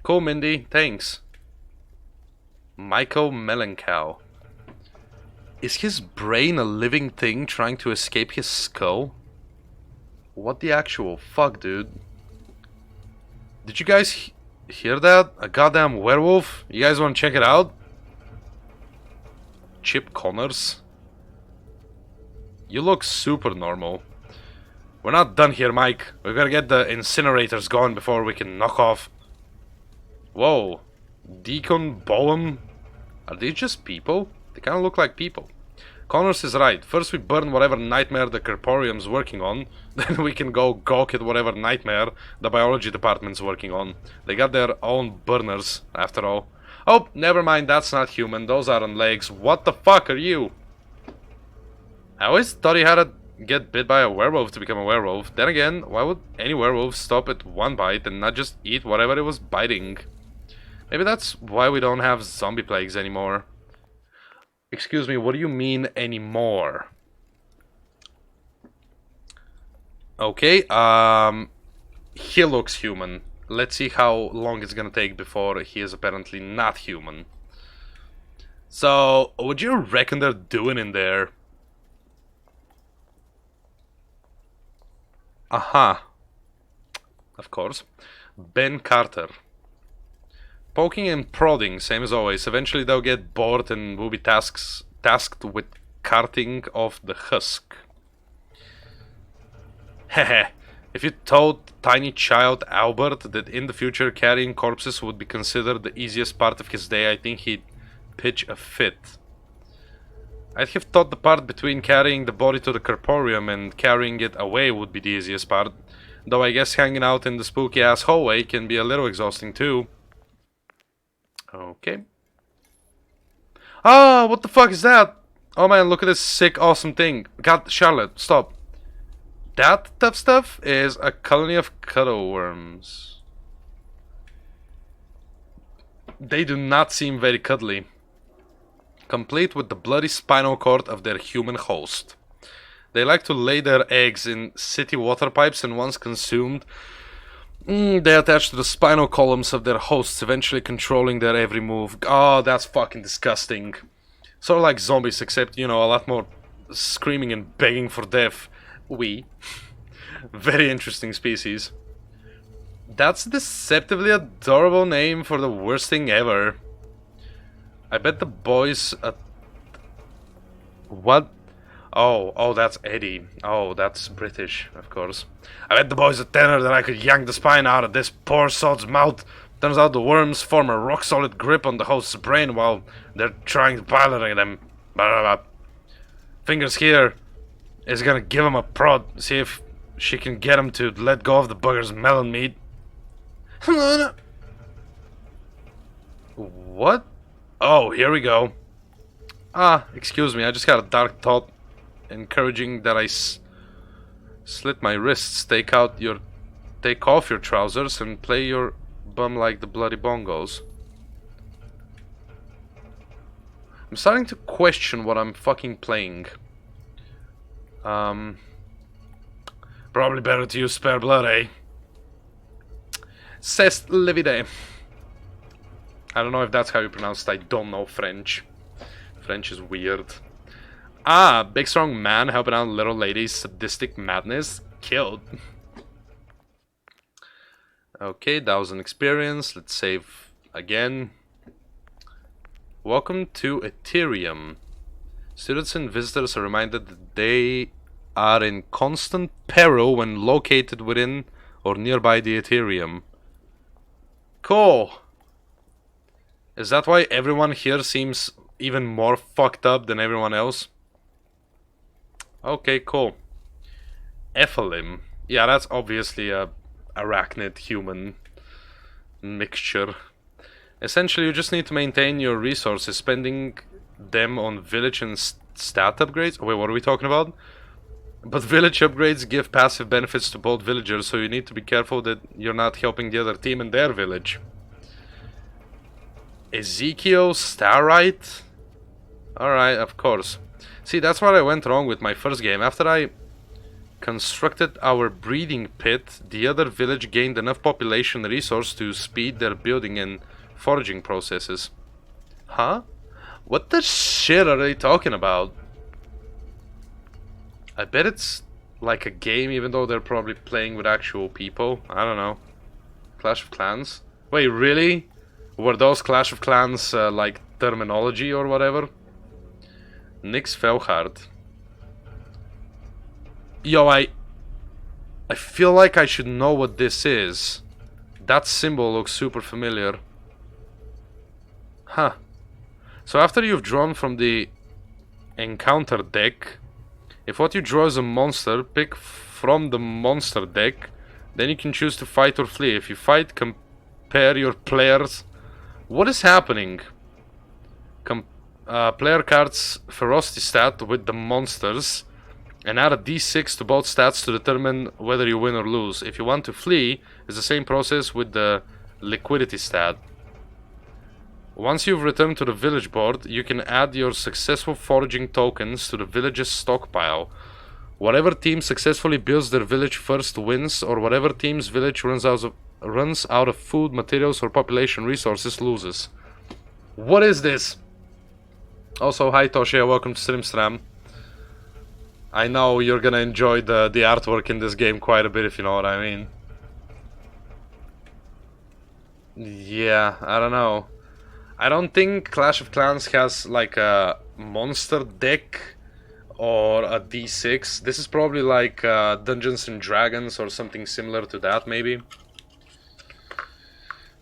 Cool, Mindy. Thanks. Michael Melanchow. Is his brain a living thing trying to escape his skull? What the actual fuck, dude? Did you guys hear that? A goddamn werewolf? You guys want to check it out? Chip Connors? You look super normal. We're not done here, Mike. We've got to get the incinerators going before we can knock off. Whoa. Deacon Boehm? Are they just people? They kind of look like people. Connors is right. First we burn whatever nightmare the Corporium's working on, then we can go gawk at whatever nightmare the biology department's working on. They got their own burners, after all. Oh, never mind, that's not human. Those aren't legs. What the fuck are you? I always thought he had to get bit by a werewolf to become a werewolf. Then again, why would any werewolf stop at one bite and not just eat whatever it was biting? Maybe that's why we don't have zombie plagues anymore. Excuse me, what do you mean anymore? Okay, he looks human. Let's see how long it's gonna take before he is apparently not human. So, what do you reckon they're doing in there? Aha. Of course. Ben Carter. Poking and prodding, same as always. Eventually they'll get bored and will be tasked with carting off the husk. Hehe. If you told tiny child Albert that in the future carrying corpses would be considered the easiest part of his day, I think he'd pitch a fit. I'd have thought the part between carrying the body to the corporium and carrying it away would be the easiest part, though I guess hanging out in the spooky ass hallway can be a little exhausting too. Okay. Ah, what the fuck is that? Oh man, look at this sick, awesome thing. God, Charlotte, stop. That tough stuff is a colony of cuddle worms. They do not seem very cuddly. Complete with the bloody spinal cord of their human host. They like to lay their eggs in city water pipes, and once consumed, they attach to the spinal columns of their hosts, eventually controlling their every move. Oh, that's fucking disgusting. Sort of like zombies, except, you know, a lot more screaming and begging for death. Very interesting species. That's a deceptively adorable name for the worst thing ever. I bet the boys at... What? Oh, that's Eddie. Oh, that's British, of course. I bet the boys at tenor that I could yank the spine out of this poor sod's mouth. Turns out the worms form a rock-solid grip on the host's brain while they're trying to pilot them. Blah, blah, blah. Fingers here is gonna give him a prod. See if she can get him to let go of the bugger's melon meat. What? Oh, here we go. Ah, excuse me, I just got a dark thought encouraging that I slit my wrists. Take off your trousers and play your bum like the bloody bongos. I'm starting to question what I'm fucking playing. Probably better to use spare blood, eh? C'est livide. I don't know if that's how you pronounce it. I don't know French. French is weird. Ah, big strong man helping out little lady's sadistic madness. Killed. Okay, that was an experience. Let's save again. Welcome to Ethereum. Students and visitors are reminded that they are in constant peril when located within or nearby the Ethereum. Cool. Is that why everyone here seems even more fucked up than everyone else? Okay, cool. Ephelim. Yeah, that's obviously a arachnid human mixture. Essentially, you just need to maintain your resources, spending them on village and stat upgrades. Wait, what are we talking about? But village upgrades give passive benefits to both villagers, so you need to be careful that you're not helping the other team in their village. Ezekiel Starlight? Alright, of course. See, that's where I went wrong with my first game. After I constructed our breeding pit, the other village gained enough population resource to speed their building and foraging processes. Huh? What the shit are they talking about? I bet it's like a game, even though they're probably playing with actual people. I don't know. Clash of Clans? Wait, really? Were those Clash of Clans like terminology or whatever? Nix Felhard. Yo, I feel like I should know what this is. That symbol looks super familiar. Huh. So after you've drawn from the encounter deck, if what you draw is a monster, pick from the monster deck. Then you can choose to fight or flee. If you fight, compare your players. What is happening? Player cards ferocity stat with the monsters and add a d6 to both stats to determine whether you win or lose. If you want to flee, it's the same process with the liquidity stat. Once you've returned to the village board, you can add your successful foraging tokens to the village's stockpile. Whatever team successfully builds their village first wins, or whatever team's village runs out of food, materials, or population resources loses. What is this? Also, hi Toshia, welcome to StreamStram. I know you're gonna enjoy the artwork in this game quite a bit, if you know what I mean. Yeah, I don't know. I don't think Clash of Clans has like a monster deck or a D6. This is probably like Dungeons and Dragons or something similar to that, maybe.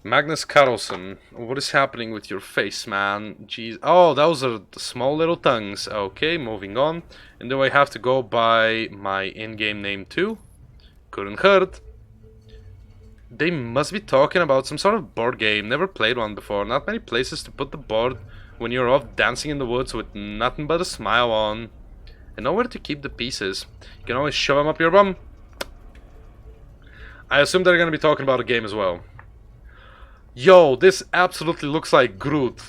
Magnus Carlson, what is happening with your face, man? Jeez. Oh, those are the small little tongues. Okay, moving on. And do I have to go by my in-game name too? Couldn't hurt. They must be talking about some sort of board game. Never played one before. Not many places to put the board when you're off dancing in the woods with nothing but a smile on. And nowhere to keep the pieces. You can always shove them up your bum. I assume they're gonna be talking about a game as well. Yo, this absolutely looks like Groot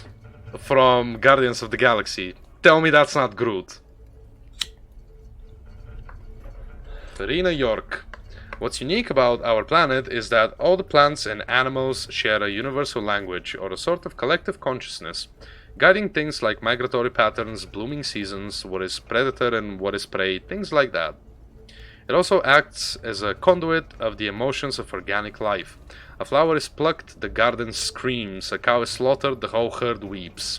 from Guardians of the Galaxy. Tell me that's not Groot. Farina York. What's unique about our planet is that all the plants and animals share a universal language, or a sort of collective consciousness, guiding things like migratory patterns, blooming seasons, what is predator and what is prey, things like that. It also acts as a conduit of the emotions of organic life. A flower is plucked, the garden screams, a cow is slaughtered, the whole herd weeps.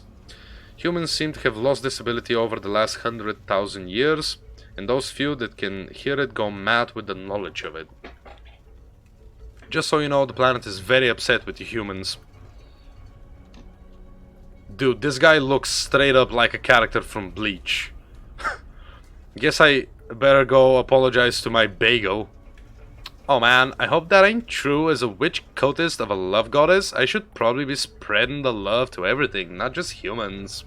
Humans seem to have lost this ability over the last 100,000 years, and those few that can hear it go mad with the knowledge of it. Just so you know, the planet is very upset with you humans. Dude, this guy looks straight up like a character from Bleach. Guess I better go apologize to my bagel. Oh man, I hope that ain't true. As a witch cultist of a love goddess, I should probably be spreading the love to everything, not just humans.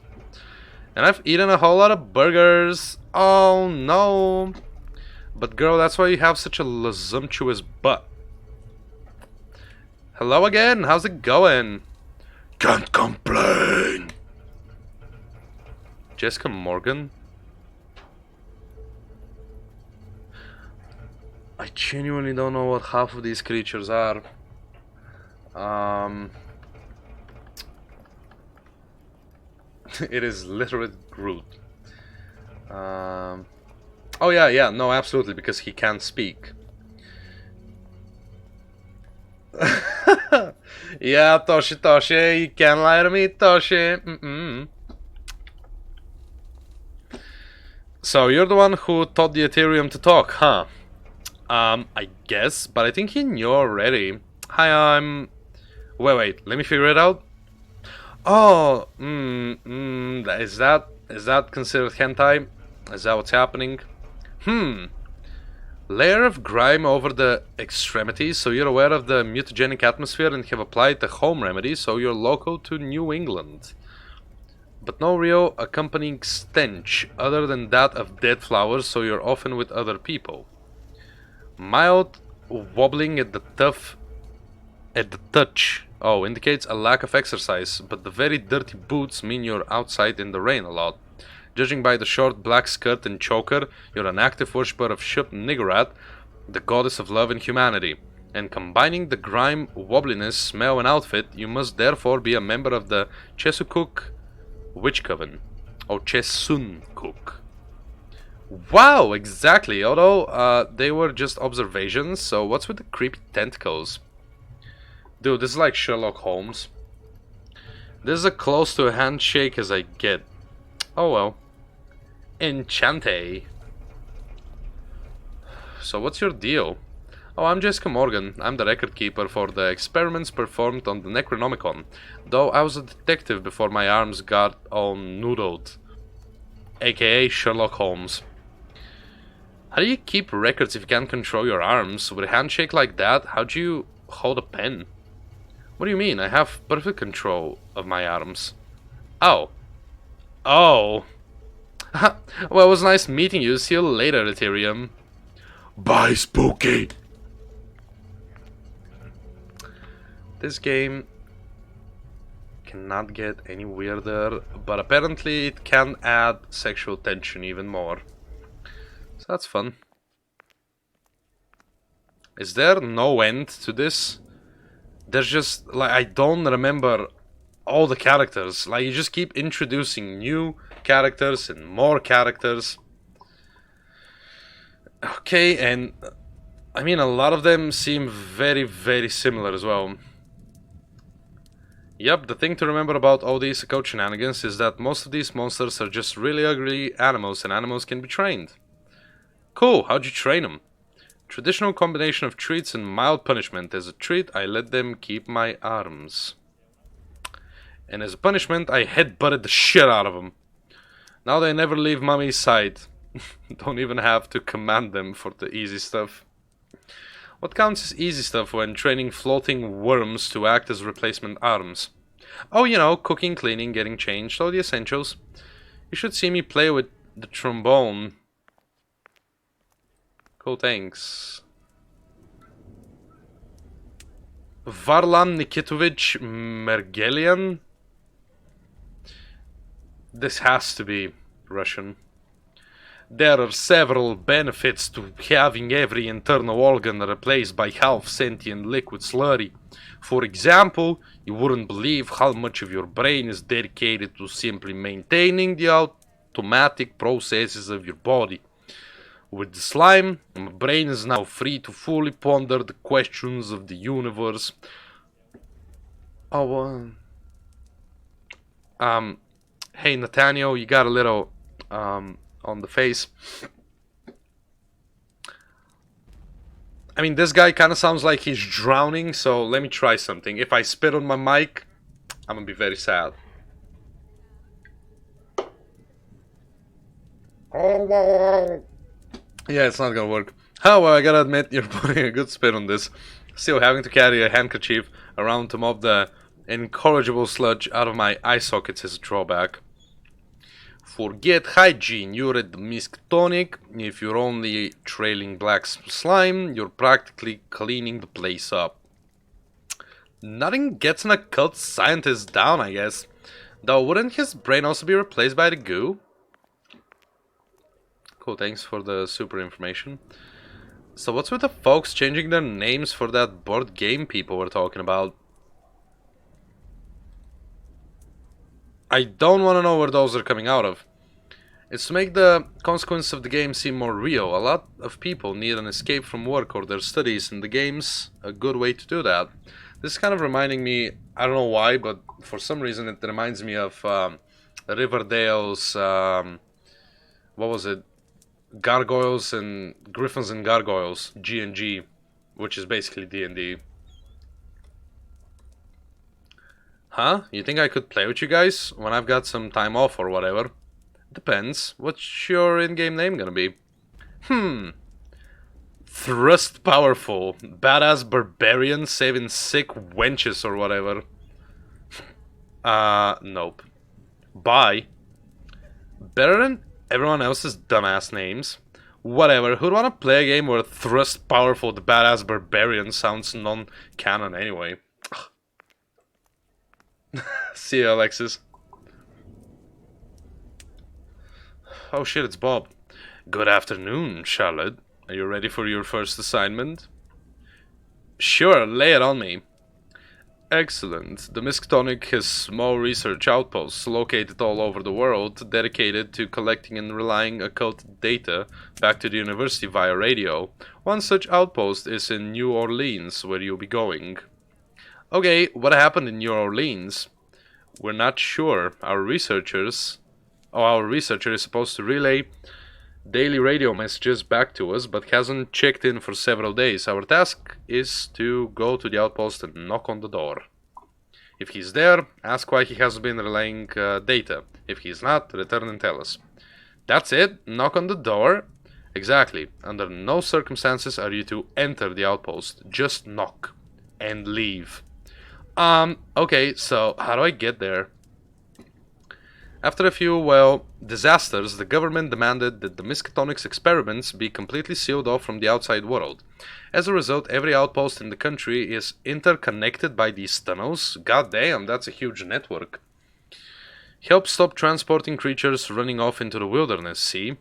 And I've eaten a whole lot of burgers. Oh no. But girl, that's why you have such a luscious butt. Hello again, how's it going? Can't complain. Jessica Morgan? I genuinely don't know what half of these creatures are. It is literally Groot. Oh yeah, no, absolutely, because he can't speak. Yeah, Toshi, you can't lie to me, Toshi. So, you're the one who taught the Ethereum to talk, huh? I guess, but I think he knew already. Hi, wait, let me figure it out. Oh, is that considered hentai? Is that what's happening? Layer of grime over the extremities, so you're aware of the mutagenic atmosphere and have applied the home remedy, so you're local to New England. But no real accompanying stench, other than that of dead flowers, so you're often with other people. Mild wobbling at the touch. Oh, indicates a lack of exercise, but the very dirty boots mean you're outside in the rain a lot. Judging by the short black skirt and choker, you're an active worshipper of Shub Niggurath, the goddess of love and humanity. And combining the grime, wobbliness, smell and outfit, you must therefore be a member of the Chesukuk Witch Coven. Or Chesunkuk. Wow, exactly, although they were just observations, so what's with the creepy tentacles? Dude, this is like Sherlock Holmes. This is as close to a handshake as I get. Oh well. Enchante. So what's your deal? Oh, I'm Jessica Morgan. I'm the record keeper for the experiments performed on the Necronomicon. Though I was a detective before my arms got all noodled. AKA Sherlock Holmes. How do you keep records if you can't control your arms? With a handshake like that, how do you hold a pen? What do you mean? I have perfect control of my arms. Oh. Oh. Well, it was nice meeting you. See you later, Ethereum. Bye, Spooky. This game cannot get any weirder, but apparently it can add sexual tension even more. So that's fun. Is there no end to this? There's just, like, I don't remember all the characters. Like, you just keep introducing new characters and more characters. Okay, and I mean, a lot of them seem very, very similar as well. Yep, the thing to remember about all these occult shenanigans is that most of these monsters are just really ugly animals, and animals can be trained. Cool, how'd you train them? Traditional combination of treats and mild punishment. As a treat, I let them keep my arms. And as a punishment, I headbutted the shit out of them. Now they never leave mommy's side. Don't even have to command them for the easy stuff. What counts as easy stuff when training floating worms to act as replacement arms? Oh, you know, cooking, cleaning, getting changed, all the essentials. You should see me play with the trombone. Cool, thanks. Varlam Nikitovich Mergelian? This has to be Russian. There are several benefits to having every internal organ replaced by half-sentient liquid slurry. For example, you wouldn't believe how much of your brain is dedicated to simply maintaining the automatic processes of your body. With the slime, my brain is now free to fully ponder the questions of the universe. Oh, hey Nathaniel, you got a little, on the face. I mean, this guy kind of sounds like he's drowning, so let me try something. If I spit on my mic, I'm gonna be very sad. Yeah, it's not gonna work. Oh, well, I gotta admit, you're putting a good spin on this. Still, having to carry a handkerchief around to mop the incorrigible sludge out of my eye sockets is a drawback. Forget hygiene, you're at the Miskatonic. If you're only trailing black slime, you're practically cleaning the place up. Nothing gets an occult scientist down, I guess. Though, wouldn't his brain also be replaced by the goo? Cool, thanks for the super information. So what's with the folks changing their names for that board game people were talking about? I don't want to know where those are coming out of. It's to make the consequences of the game seem more real. A lot of people need an escape from work or their studies, and the game's a good way to do that. This is kind of reminding me, I don't know why, but for some reason it reminds me of Riverdale's, what was it? Gargoyles and Griffins and Gargoyles, G&G, which is basically D&D. Huh? You think I could play with you guys when I've got some time off or whatever? Depends. What's your in-game name gonna be? Thrust Powerful. Badass Barbarian saving sick wenches or whatever. Nope. Bye. Better than everyone else's dumbass names. Whatever, who'd wanna play a game where Thrust Powerful the Badass Barbarian sounds non-canon anyway? See you, Alexis. Oh shit, it's Bob. Good afternoon, Charlotte. Are you ready for your first assignment? Sure, lay it on me. Excellent. The Miskatonic has small research outposts located all over the world, dedicated to collecting and relaying occult data back to the university via radio. One such outpost is in New Orleans, where you'll be going. Okay, what happened in New Orleans? We're not sure. Our researcher is supposed to relay daily radio messages back to us, but hasn't checked in for several days. Our task is to go to the outpost and knock on the door. If he's there, ask why he hasn't been relaying data. If he's not, return and tell us. That's it? Knock on the door? Exactly. Under no circumstances are you to enter the outpost. Just knock. And leave. Okay, so how do I get there? After a few, well, disasters, the government demanded that the Miskatonic's experiments be completely sealed off from the outside world. As a result, every outpost in the country is interconnected by these tunnels. God damn, that's a huge network. Help stop transporting creatures running off into the wilderness, see?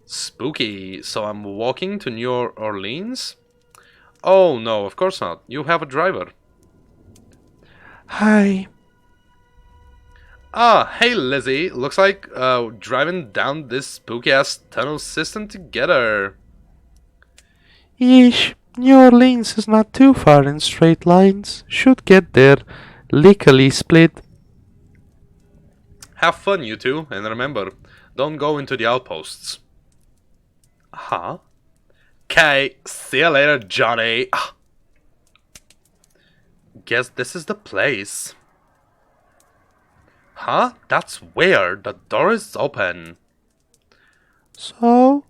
Spooky. So I'm walking to New Orleans? Oh, no, of course not. You have a driver.
Hi.
Ah, hey Lizzie. Looks like driving down this spooky ass tunnel system together.
Yeesh, New Orleans is not too far in straight lines. Should get there. Lickily split.
Have fun, you two, and remember, don't go into the outposts. Huh? Okay, see you later, Johnny. Guess this is the place. Huh? That's weird. The door is open.
So?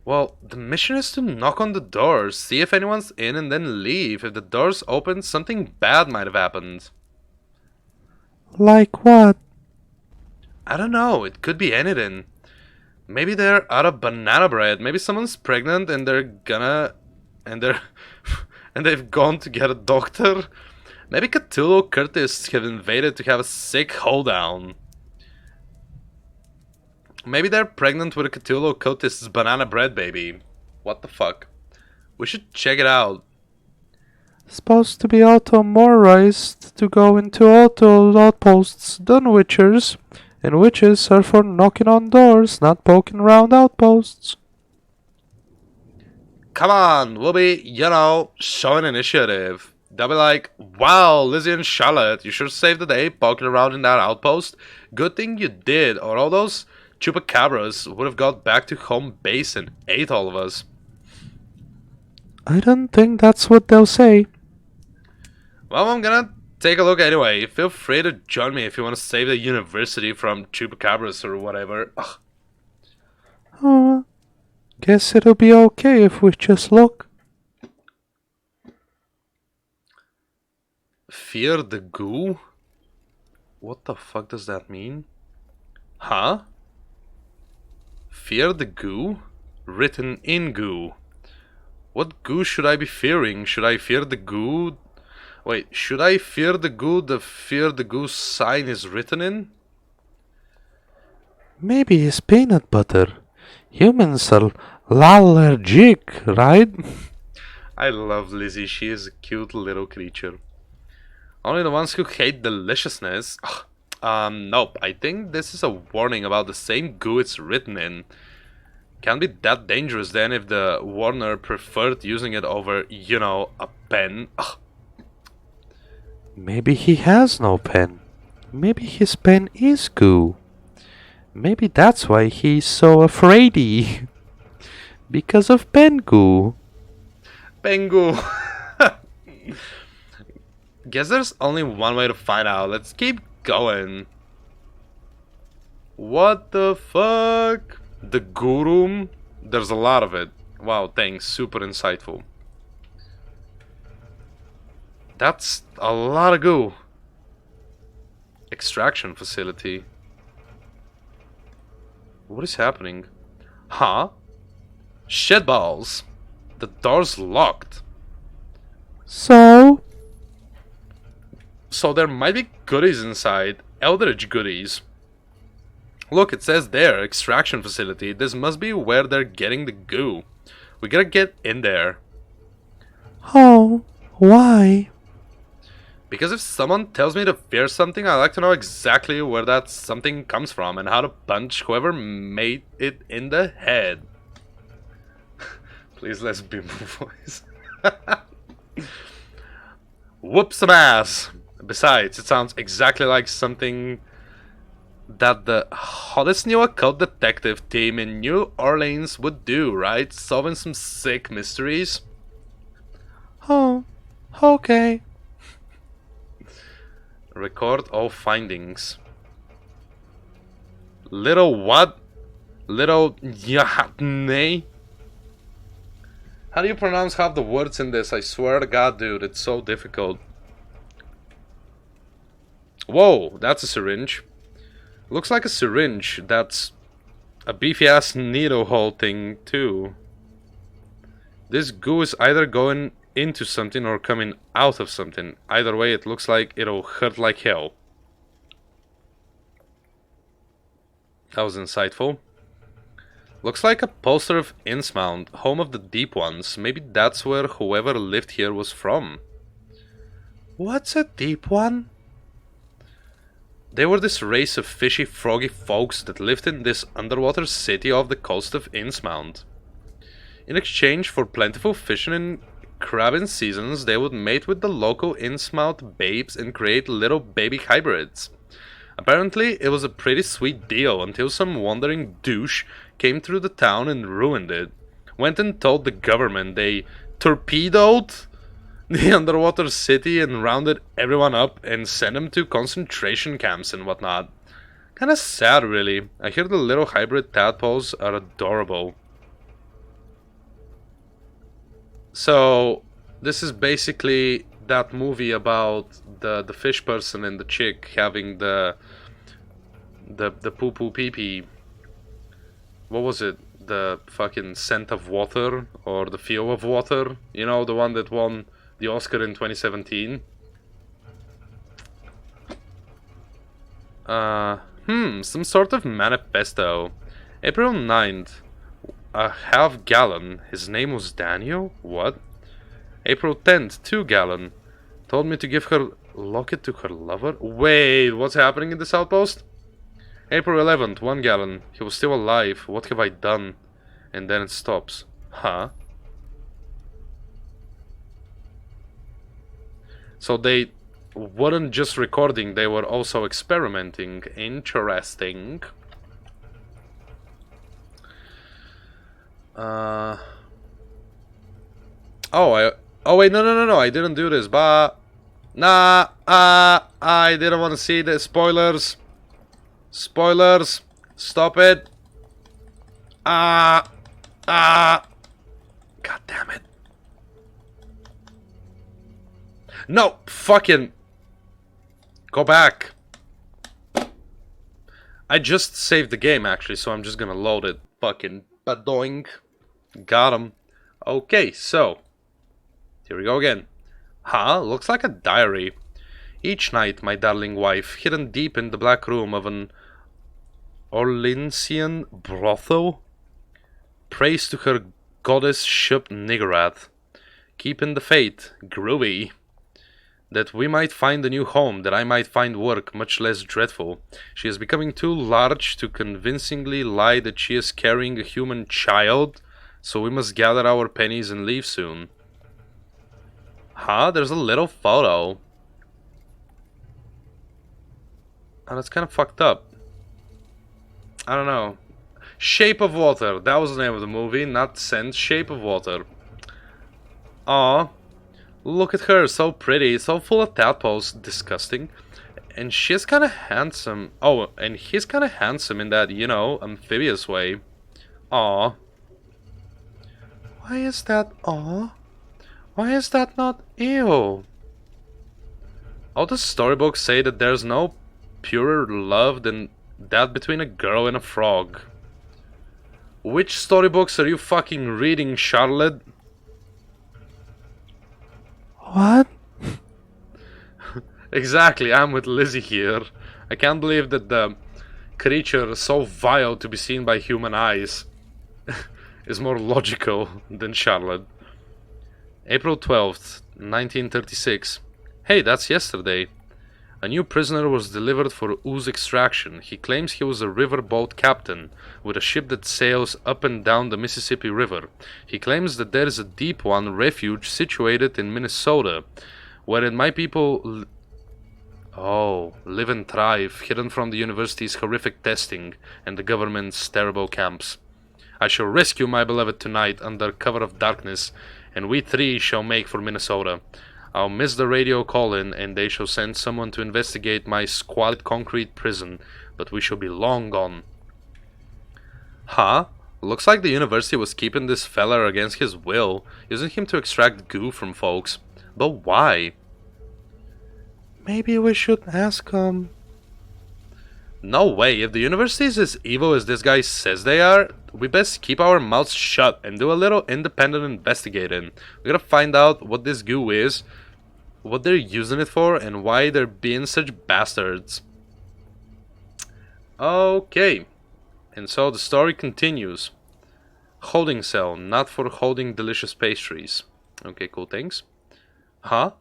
Well, the mission is to knock on the door, see if anyone's in, and then leave. If the door's open, something bad might have happened.
Like what?
I don't know. It could be anything. Maybe they're out of banana bread. Maybe someone's pregnant and they're gonna... And they're... and they've gone to get a doctor. Maybe Cthulhu cultists have invaded to have a sick hoedown. Maybe they're pregnant with a Cthulhu cultist's banana bread baby. What the fuck? We should check it out.
Supposed to be auto-motorized to go into auto outposts, done witchers. And witches are for knocking on doors, not poking around outposts.
Come on, we'll be, showing initiative. They'll be like, wow, Lizzie and Charlotte, you sure saved the day poking around in that outpost. Good thing you did, or all those chupacabras would have got back to home base and ate all of us.
I don't think that's what they'll say.
Well, I'm gonna take a look anyway. Feel free to join me if you want to save the university from chupacabras or whatever. Ugh.
Oh, guess it'll be okay if we just look.
Fear the goo? What the fuck does that mean? Huh? Fear the goo? Written in goo. What goo should I be fearing? Should I fear the goo? Wait, should I fear the goo the fear the goo sign is written in?
Maybe it's peanut butter. Humans are allergic, right?
I love Lizzie, she is a cute little creature. Only the ones who hate deliciousness. Nope, I think this is a warning about the same goo it's written in. Can't be that dangerous then if the warner preferred using it over, a pen. Ugh.
Maybe he has no pen. Maybe his pen is goo. Maybe that's why he's so afraidy. Because of pen goo.
Pen goo. Guess there's only one way to find out. Let's keep going. What the fuck? The goo room? There's a lot of it. Wow, thanks. Super insightful. That's a lot of goo. Extraction facility. What is happening? Huh? Shit balls. The door's locked.
So
there might be goodies inside. Eldritch goodies. Look, it says there, extraction facility. This must be where they're getting the goo. We gotta get in there.
Oh, why?
Because if someone tells me to fear something, I like to know exactly where that something comes from and how to punch whoever made it in the head. Please, let's be more voice. Whoop some ass! Besides, it sounds exactly like something that the hottest new occult detective team in New Orleans would do, right? Solving some sick mysteries.
Oh, okay.
Record all findings. Little what? Little yahatne? How do you pronounce half the words in this? I swear to God, dude, it's so difficult. Whoa, that's a syringe. Looks like a syringe. That's a beefy ass needle hole thing too. This goo is either going into something or coming out of something. Either way, it looks like it'll hurt like hell. That was insightful. Looks like a poster of Innsmount, home of the Deep Ones. Maybe that's where whoever lived here was from.
What's a deep one?
They were this race of fishy, froggy folks that lived in this underwater city off the coast of Innsmouth. In exchange for plentiful fishing and crabbing seasons, they would mate with the local Innsmouth babes and create little baby hybrids. Apparently, it was a pretty sweet deal until some wandering douche came through the town and ruined it. Went and told the government they torpedoed the underwater city and rounded everyone up and sent them to concentration camps and whatnot. Kinda sad, really. I hear the little hybrid tadpoles are adorable. So, this is basically that movie about the fish person and the chick having the poo poo pee pee. What was it? The fucking scent of water or the feel of water? You know, the one that won the Oscar in 2017. Some sort of manifesto. April 9th. A half gallon. His name was Daniel? What? April 10th, 2 gallon. Told me to give her locket to her lover? Wait, what's happening in this outpost? April 11th, 1 gallon. He was still alive. What have I done? And then it stops. Huh? So they weren't just recording, they were also experimenting. Interesting. Oh, wait, no, I didn't do this, but... Nah, I didn't want to see the spoilers. Spoilers. Stop it. God damn it. No, fucking... Go back. I just saved the game, actually, so I'm just gonna load it. Fucking badoink. Got him. Okay, so... Here we go again. Huh? Looks like a diary. Each night, my darling wife, hidden deep in the black room of an Orleansian brothel, prays to her goddess ship Niggurath, keeping the faith, groovy, that we might find a new home, that I might find work much less dreadful. She is becoming too large to convincingly lie that she is carrying a human child, so we must gather our pennies and leave soon. Huh? There's a little photo. Oh, that's kind of fucked up. I don't know. Shape of Water. That was the name of the movie, not Sense. Shape of Water. Aw. Look at her. So pretty. So full of tadpoles. Disgusting. And she's kind of handsome. Oh, and he's kind of handsome in that, you know, amphibious way. Aw. Why is that aw? Why is that not ew? All the storybooks say that there's no purer love than that between a girl and a frog. Which storybooks are you fucking reading, Charlotte?
What?
Exactly, I'm with Lizzie here. I can't believe that the creature so vile to be seen by human eyes is more logical than Charlotte. April 12th, 1936. Hey, that's yesterday. A new prisoner was delivered for ooze extraction. He claims he was a riverboat captain with a ship that sails up and down the Mississippi River. He claims that there is a deep one refuge situated in Minnesota, wherein my people live and thrive, hidden from the university's horrific testing and the government's terrible camps. I shall rescue my beloved tonight under cover of darkness, and we three shall make for Minnesota. I'll miss the radio call-in, and they shall send someone to investigate my squalid concrete prison, but we shall be long gone. Huh? Looks like the university was keeping this feller against his will, using him to extract goo from folks. But why?
Maybe we should ask
No way, if the university is as evil as this guy says they are, we best keep our mouths shut and do a little independent investigating. We gotta find out what this goo is, what they're using it for, and why they're being such bastards. Okay, and so the story continues. Holding cell, not for holding delicious pastries. Okay, cool, thanks. Huh?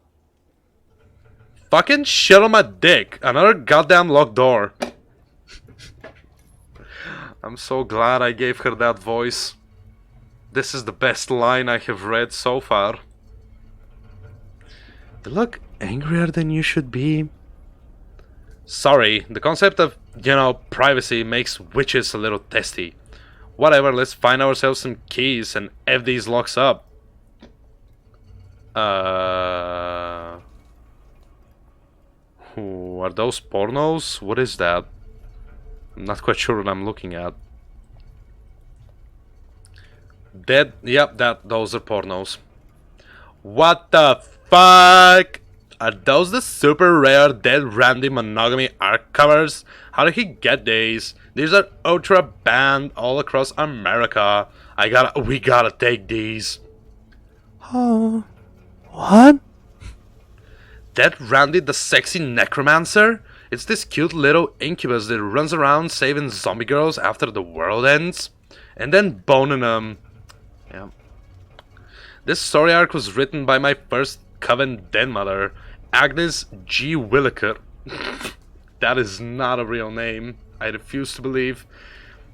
Fucking shit on my dick. Another goddamn locked door. I'm so glad I gave her that voice. This is the best line I have read so far.
You look angrier than you should be.
Sorry, the concept of, privacy makes witches a little testy. Whatever, let's find ourselves some keys and F these locks up. Are those pornos? What is that? I'm not quite sure what I'm looking at. Yep, those are pornos. What the fuck? Are those the super rare Dead Randy monogamy arc covers? How did he get these? These are ultra banned all across America. We gotta take these.
Oh, what?
Dead Randy the sexy necromancer? It's this cute little incubus that runs around saving zombie girls after the world ends. And then boning them. Yeah. This story arc was written by my first Coven den mother, Agnes G. Williker. That is not a real name. I refuse to believe.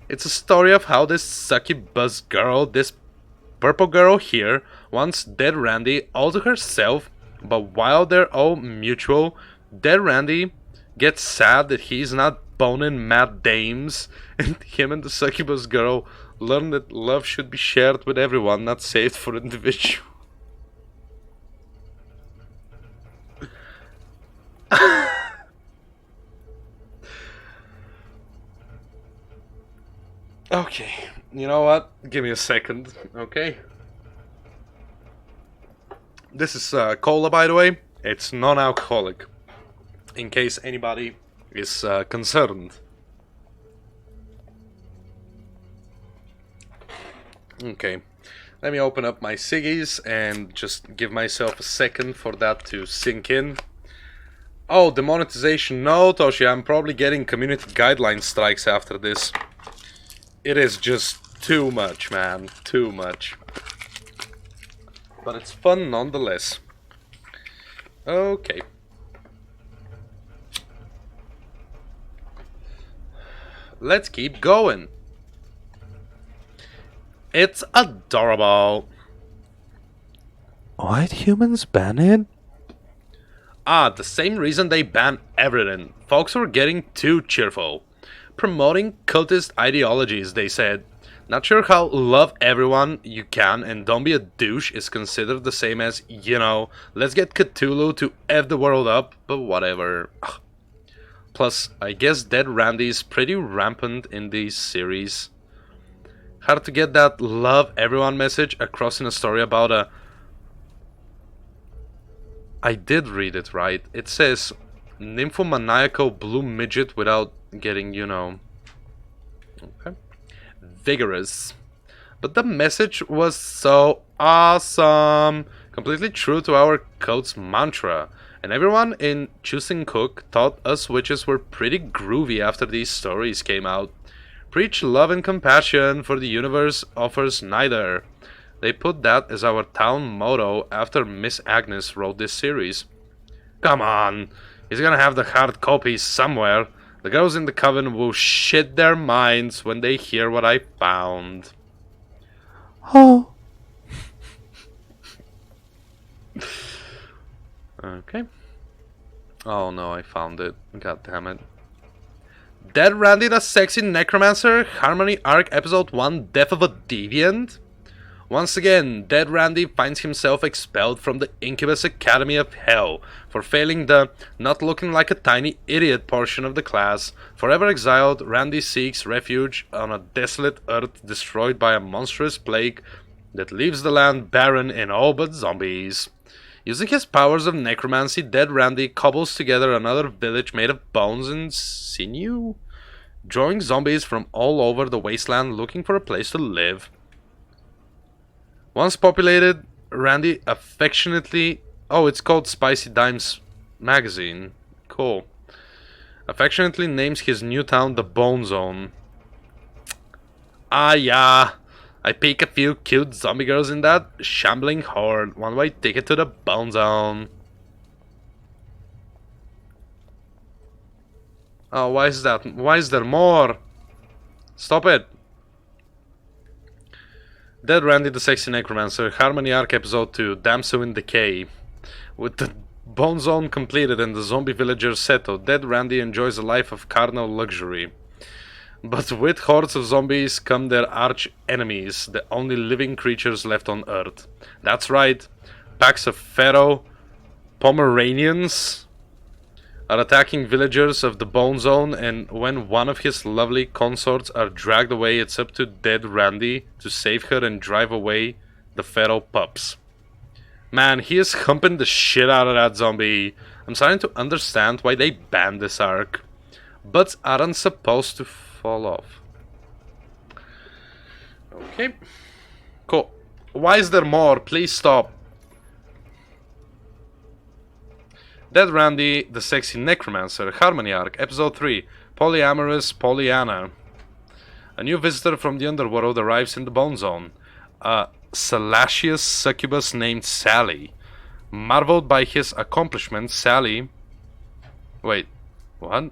It's a story of how this succubus girl, this purple girl here, wants Dead Randy all to herself, but while they're all mutual, Dead Randy gets sad that he's not boning mad dames, and him and the succubus girl learn that love should be shared with everyone, not saved for individual. Okay, you know what? Give me a second, okay? This is cola, by the way. It's non-alcoholic, in case anybody is concerned. Okay, let me open up my ciggies and just give myself a second for that to sink in. Oh, the monetization. No, Toshi, I'm probably getting community guideline strikes after this. It is just too much, man. Too much. But it's fun nonetheless. Okay. Let's keep going. It's adorable.
Why'd humans ban it?
The same reason they ban everything. Folks were getting too cheerful. Promoting cultist ideologies, they said. Not sure how love everyone you can and don't be a douche is considered the same as, let's get Cthulhu to F the world up, but whatever. Ugh. Plus, I guess Dead Randy's pretty rampant in these series. Hard to get that love everyone message across in a story about a... I did read it right. It says nymphomaniacal blue midget without getting, Okay. Vigorous. But the message was so awesome. Completely true to our cult's mantra. And everyone in Choosing Cook thought us witches were pretty groovy after these stories came out. Preach love and compassion, for the universe offers neither. They put that as our town motto after Miss Agnes wrote this series. Come on, he's gonna have the hard copies somewhere. The girls in the coven will shit their minds when they hear what I found.
Oh.
Okay. Oh no, I found it. God damn it. Dead Randy the Sexy Necromancer, Harmony Arc Episode 1, Death of a Deviant? Once again, Dead Randy finds himself expelled from the Incubus Academy of Hell for failing the not looking like a tiny idiot portion of the class. Forever exiled, Randy seeks refuge on a desolate earth destroyed by a monstrous plague that leaves the land barren in all but zombies. Using his powers of necromancy, Dead Randy cobbles together another village made of bones and sinew, drawing zombies from all over the wasteland looking for a place to live. Once populated, Randy affectionately... Oh, it's called Spicy Dimes Magazine. Cool. Affectionately names his new town the Bone Zone. Ah, yeah. I pick a few cute zombie girls in that shambling horde. One-way ticket to the Bone Zone. Oh, why is that? Why is there more? Stop it. Dead Randy the Sexy Necromancer, Harmony Arc Episode 2, Damsel in Decay. With the Bone Zone completed and the zombie villagers settled, Dead Randy enjoys a life of carnal luxury. But with hordes of zombies come their arch enemies, the only living creatures left on Earth. That's right, packs of feral Pomeranians are attacking villagers of the Bone Zone, and when one of his lovely consorts are dragged away, it's up to Dead Randy to save her and drive away the feral pups. Man, he is humping the shit out of that zombie. I'm starting to understand why they banned this arc. Butts aren't supposed to fall off. Okay. Cool. Why is there more? Please stop. Dead Randy, the Sexy Necromancer, Harmony Arc, Episode 3, Polyamorous Pollyanna. A new visitor from the underworld arrives in the Bone Zone. A salacious succubus named Sally. Marveled by his accomplishments, Sally... Wait, what?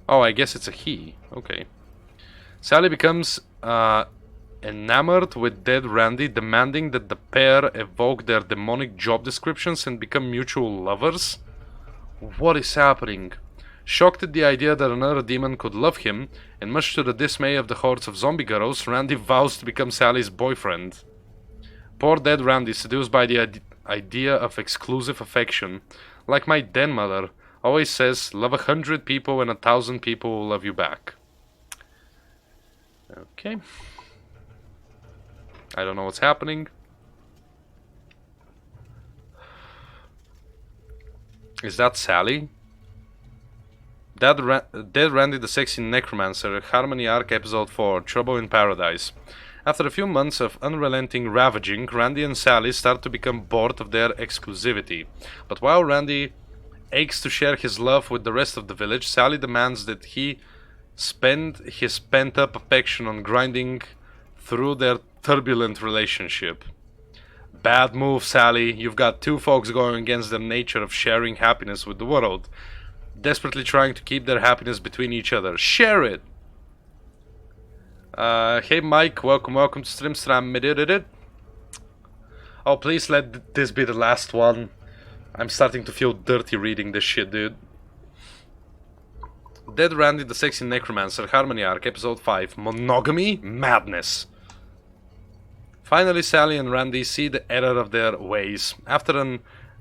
Oh, I guess it's a he. Okay. Sally becomes enamored with Dead Randy, demanding that the pair evoke their demonic job descriptions and become mutual lovers. What is happening? Shocked at the idea that another demon could love him, and much to the dismay of the hordes of zombie girls, Randy vows to become Sally's boyfriend. Poor Dead Randy, seduced by the idea of exclusive affection, like my den mother, always says, love 100 people and 1,000 people will love you back. Okay. I don't know what's happening. Is that Sally? Dead Randy the Sexy Necromancer, Harmony Arc Episode 4, Trouble in Paradise. After a few months of unrelenting ravaging, Randy and Sally start to become bored of their exclusivity. But while Randy aches to share his love with the rest of the village, Sally demands that he spend his pent-up affection on grinding through their turbulent relationship. Bad move, Sally. You've got two folks going against their nature of sharing happiness with the world, desperately trying to keep their happiness between each other. Share it! Hey Mike, welcome to StreamStram. Oh, please let this be the last one. I'm starting to feel dirty reading this shit, dude. Dead Randy the Sexy Necromancer, Harmony Arc, Episode 5, Monogamy? Madness. Finally, Sally and Randy see the error of their ways. After an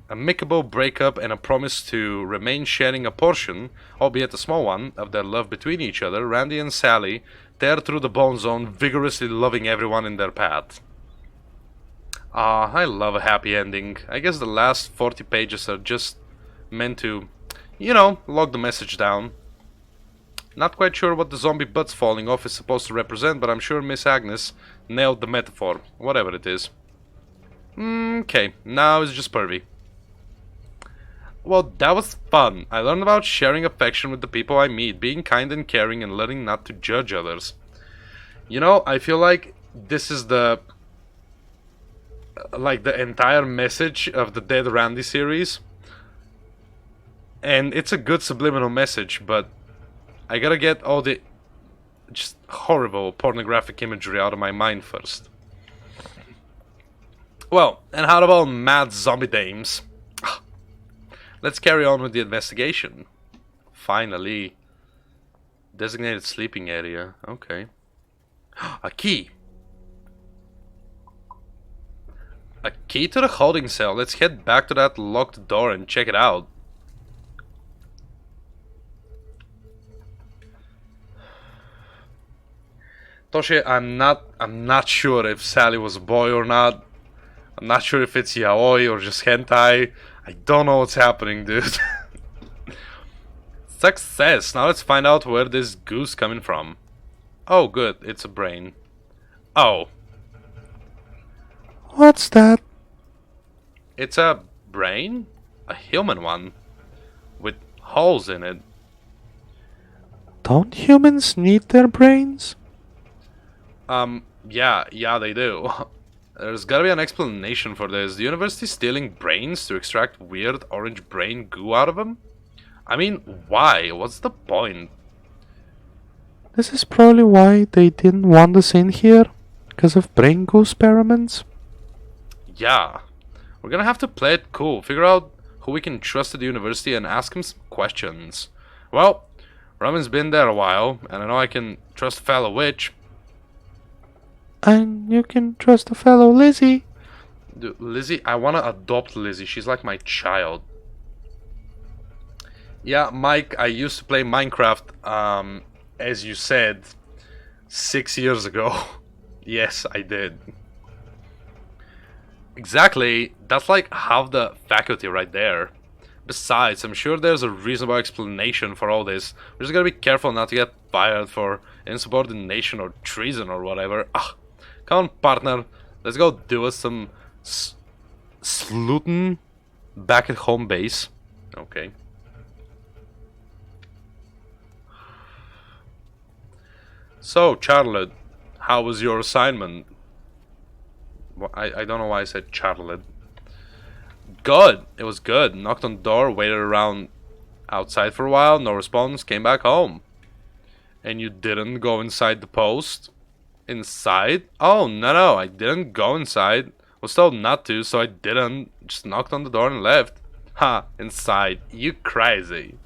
amicable breakup and a promise to remain sharing a portion, albeit a small one, of their love between each other, Randy and Sally tear through the Bone Zone, vigorously loving everyone in their path. Ah, I love a happy ending. I guess the last 40 pages are just meant to, you know, log the message down. Not quite sure what the zombie butts falling off is supposed to represent, but I'm sure Miss Agnes nailed the metaphor, whatever it is. Okay, now it's just pervy. Well, that was fun. I learned about sharing affection with the people I meet, being kind and caring, and learning not to judge others. You know, I feel like this is the entire message of the Dead Randy series. And it's a good subliminal message, but I gotta get all the just horrible pornographic imagery out of my mind first. Well, and how about mad zombie dames? Let's carry on with the investigation. Finally. Designated sleeping area. Okay. A key. A key to the holding cell. Let's head back to that locked door and check it out. Toshe, I'm not sure if Sally was a boy or not. I'm not sure if it's yaoi or just hentai. I don't know what's happening, dude. Success! Now let's find out where this goose coming from. Oh, good. It's a brain. Oh.
What's that?
It's a brain? A human one. With holes in it.
Don't humans need their brains?
Yeah, they do. There's gotta be an explanation for this. The university stealing brains to extract weird orange brain goo out of them? I mean, why? What's the point?
This is probably why they didn't want us in here. Because of brain goo experiments.
Yeah. We're gonna have to play it cool. Figure out who we can trust at the university and ask him some questions. Well, Roman's been there a while, and I know I can trust a fellow witch.
And you can trust a fellow Lizzie.
Dude, Lizzie, I wanna adopt Lizzie. She's like my child. Yeah, Mike, I used to play Minecraft, as you said, 6 years ago. Yes, I did. Exactly, that's like half the faculty right there. Besides, I'm sure there's a reasonable explanation for all this. We're just gotta be careful not to get fired for insubordination or treason or whatever. Ah, come on, partner. Let's go do us some sleuthing back at home base. Okay. So, Charlotte, how was your assignment? Well, I don't know why I said Charlotte. Good. It was good. Knocked on the door, waited around outside for a while, no response, came back home. And you didn't go inside the post? Inside? Oh, no, I didn't go inside. Was told not to, so I didn't. Just knocked on the door and left. Ha, inside. You crazy.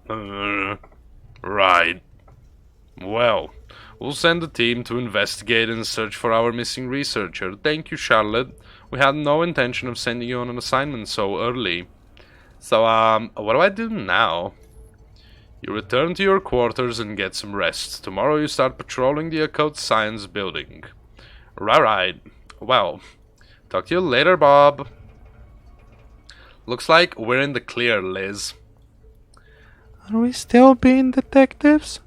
Right. Well, we'll send a team to investigate and search for our missing researcher. Thank you, Charlotte. We had no intention of sending you on an assignment so early. So, what do I do now? You return to your quarters and get some rest. Tomorrow you start patrolling the occult science building. Right. Well, talk to you later, Bob. Looks like we're in the clear, Liz.
Are we still being detectives?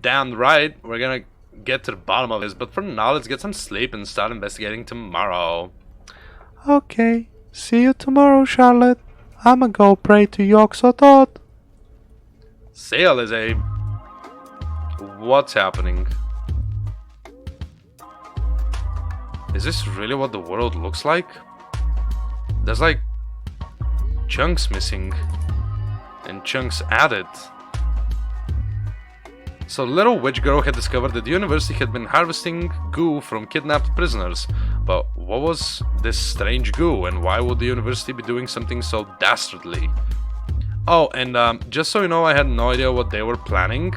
Damn right, we're gonna get to the bottom of this, but for now, let's get some sleep and start investigating tomorrow.
Okay, see you tomorrow, Charlotte. I'ma go pray to Yog-Sothoth.
See ya, Lizzie. What's happening? Is this really what the world looks like? There's like chunks missing and chunks added. So little witch girl had discovered that the university had been harvesting goo from kidnapped prisoners. But what was this strange goo, and why would the university be doing something so dastardly? Oh, and just so you know, I had no idea what they were planning.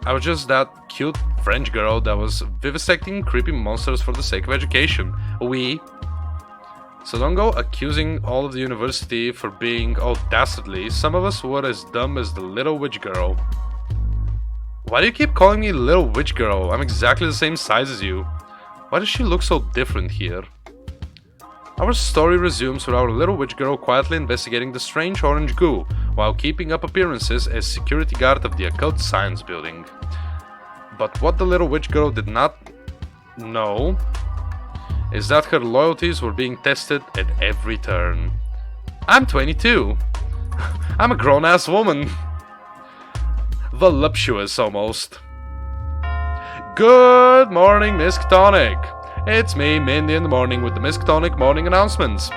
I was just that cute French girl that was vivisecting creepy monsters for the sake of education. Oui. So don't go accusing all of the university for being all dastardly. Some of us were as dumb as the little witch girl. Why do you keep calling me little witch girl? I'm exactly the same size as you. Why does she look so different here? Our story resumes with our little witch girl quietly investigating the strange orange goo, while keeping up appearances as security guard of the occult science building. But what the little witch girl did not know is that her loyalties were being tested at every turn. I'm 22. I'm a grown-ass woman. Voluptuous, almost. Good morning, Miskatonic. It's me, Mindy, in the morning with the Miskatonic morning announcements.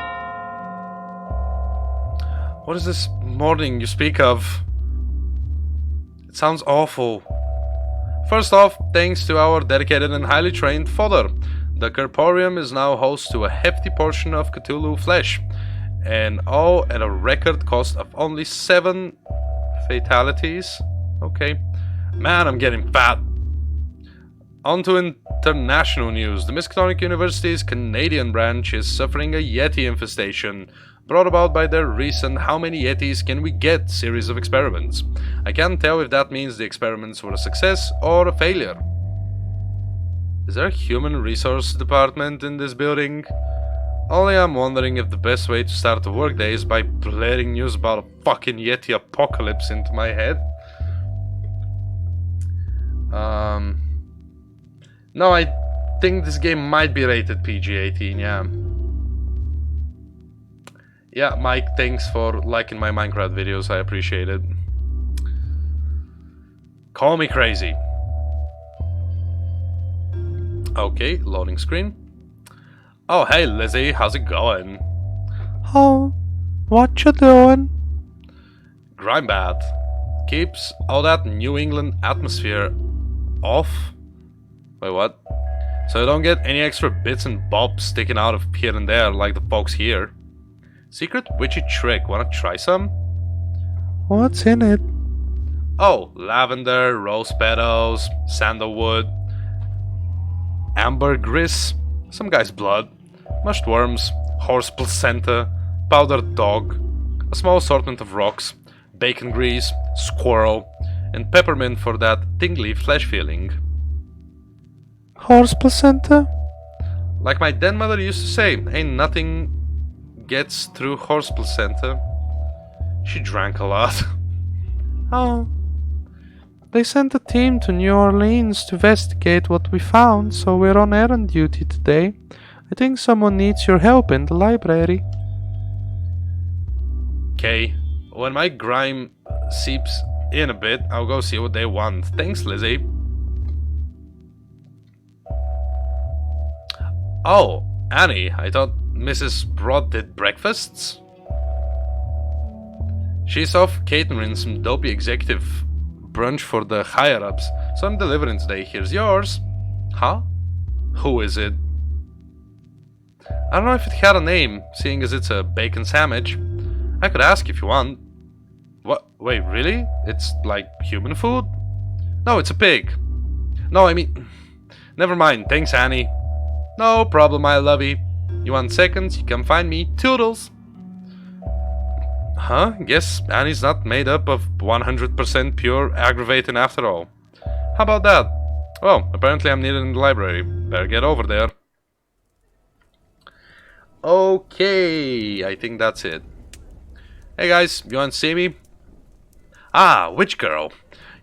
What is this morning you speak of? It sounds awful. First off, thanks to our dedicated and highly trained fodder, the Corporium is now host to a hefty portion of Cthulhu flesh, and all at a record cost of only 7 fatalities. Okay. Man, I'm getting fat. On to international news. The Miskatonic University's Canadian branch is suffering a Yeti infestation, brought about by their recent "How many Yetis can we get?" series of experiments. I can't tell if that means the experiments were a success or a failure. Is there a human resource department in this building? Only I'm wondering if the best way to start a workday is by blaring news about a fucking Yeti apocalypse into my head. No, I think this game might be rated PG-18, yeah. Yeah, Mike, thanks for liking my Minecraft videos, I appreciate it. Call me crazy. Okay, loading screen. Oh, hey Lizzie, how's it going?
Oh, what you doing?
Grime Bat. Keeps all that New England atmosphere off. Wait, what? So you don't get any extra bits and bobs sticking out of here and there like the folks here. Secret witchy trick. Wanna try some?
What's in it?
Oh, lavender, rose petals, sandalwood, ambergris, some guy's blood, mushed worms, horse placenta, powdered dog, a small assortment of rocks, bacon grease, squirrel, and peppermint for that tingly flesh feeling.
Horse placenta?
Like my dead mother used to say, ain't nothing gets through horse placenta. She drank a lot.
Oh. They sent a team to New Orleans to investigate what we found, so we're on errand duty today. I think someone needs your help in the library.
Okay, when my grime seeps in a bit, I'll go see what they want. Thanks, Lizzie. Oh, Annie, I thought Mrs. Broad did breakfasts? She's off catering some dopey executive brunch for the higher-ups, so I'm delivering today. Here's yours. Huh? Who is it? I don't know if it had a name, seeing as it's a bacon sandwich. I could ask if you want. What? Wait, really? It's like human food? No, it's a pig. No, I mean... Never mind, thanks, Annie. No problem, my lovey. You want seconds? You can find me. Toodles! Huh? Guess Annie's not made up of 100% pure aggravating after all. How about that? Well, apparently I'm needed in the library. Better get over there. Okay, I think that's it. Hey guys, you want to see me? Ah, witch girl.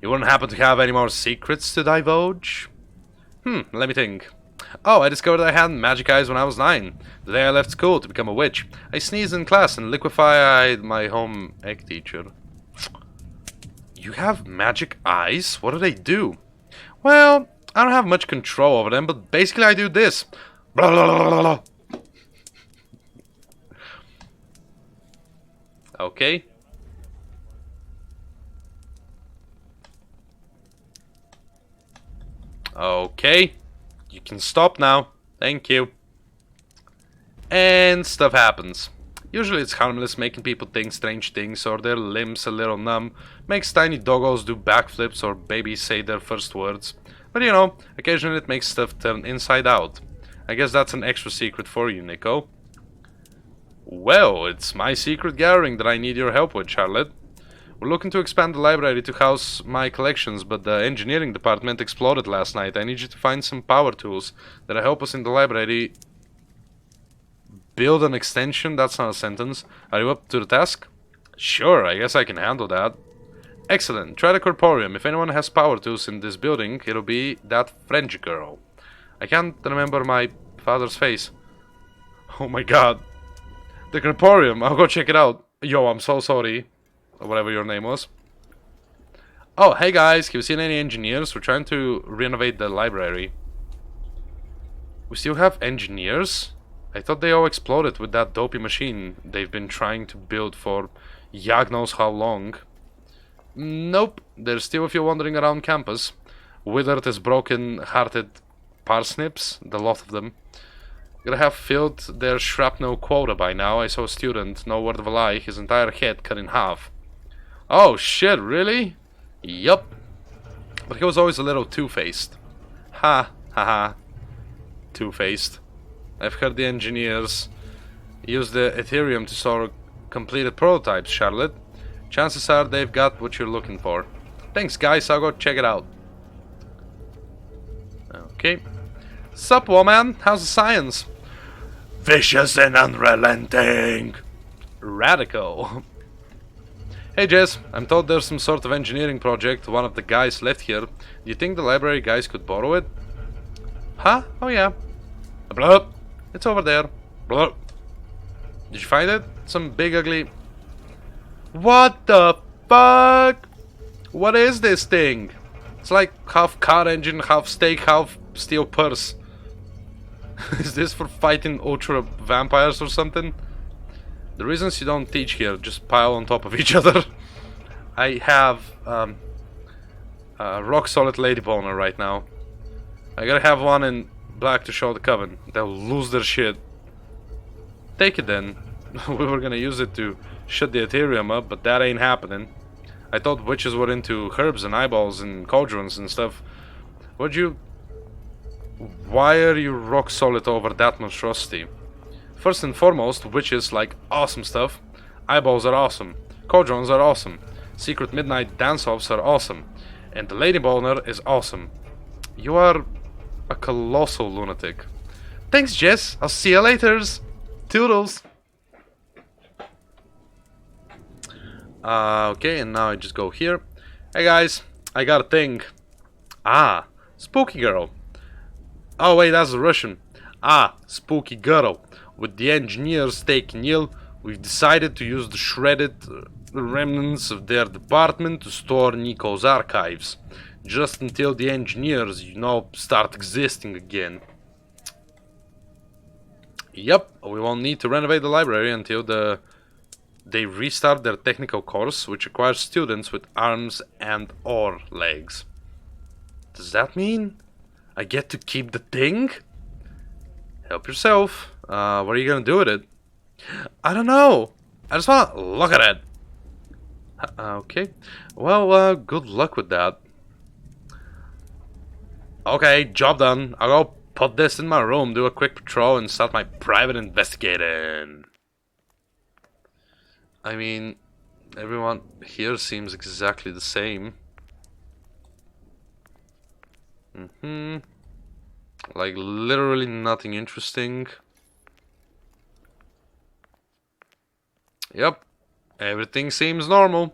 You wouldn't happen to have any more secrets to divulge? Let me think. Oh, I discovered I had magic eyes when I was 9. The day I left school to become a witch. I sneezed in class and liquefied my home ec teacher. You have magic eyes? What do they do? Well, I don't have much control over them, but basically I do this. Blah, blah, blah, blah, blah. Okay. Okay. You can stop now. Thank you. And stuff happens. Usually it's harmless, making people think strange things or their limbs a little numb, makes tiny doggos do backflips or babies say their first words. But you know, occasionally it makes stuff turn inside out. I guess that's an extra secret for you, Nico. Well, it's my secret gathering that I need your help with, Charlotte. We're looking to expand the library to house my collections, but the engineering department exploded last night. I need you to find some power tools that'll help us in the library. Build an extension? That's not a sentence. Are you up to the task? Sure, I guess I can handle that. Excellent. Try the corporeum. If anyone has power tools in this building, it'll be that French girl. I can't remember my father's face. Oh my god. The corporeum. I'll go check it out. Yo, I'm so sorry. Or whatever your name was. Oh, hey guys, have you seen any engineers? We're trying to renovate the library. We still have engineers? I thought they all exploded with that dopey machine they've been trying to build for Yag knows how long. Nope, there's still a few wandering around campus. Withered as broken-hearted parsnips, the lot of them. Gonna have filled their shrapnel quota by now. I saw a student, no word of a lie, his entire head cut in half. Oh shit, really? Yup. But he was always a little two-faced. Ha, ha ha. Two-faced. I've heard the engineers use the Ethereum to sort completed prototypes, Charlotte. Chances are they've got what you're looking for. Thanks guys, I'll go check it out. Okay. Sup, woman? How's the science? Vicious and unrelenting. Radical. Hey Jess, I'm told there's some sort of engineering project one of the guys left here. Do you think the library guys could borrow it? Huh? Oh yeah. Blah. It's over there. Blah. Did you find it? Some big ugly... What the fuck? What is this thing? It's like half car engine, half steak, half steel purse. Is this for fighting ultra vampires or something? The reasons you don't teach here just pile on top of each other. I have a rock solid lady boner right now. I gotta have one in black to show the coven. They'll lose their shit. Take it then. We were gonna use it to shut the Ethereum up, but that ain't happening. I thought witches were into herbs and eyeballs and cauldrons and stuff. Why are you rock solid over that monstrosity? First and foremost, witches like awesome stuff. Eyeballs are awesome. Cauldrons are awesome. Secret midnight dance-offs are awesome. And the lady boner is awesome. You are a colossal lunatic. Thanks, Jess. I'll see you later. Toodles. Okay, and now I just go here. Hey guys, I got a thing. Ah, spooky girl. Oh wait, that's a Russian. Ah, spooky girl. With the engineers taking ill, we've decided to use the shredded remnants of their department to store Nico's archives. Just until the engineers, start existing again. Yep, we won't need to renovate the library until they restart their technical course, which requires students with arms and or legs. Does that mean I get to keep the thing? Help yourself. What are you gonna do with it? I don't know. I just wanna look at it. Okay. Well, good luck with that. Okay, job done. I'll go put this in my room, do a quick patrol, and start my private investigating. I mean, everyone here seems exactly the same. Like, literally nothing interesting. Yep, everything seems normal.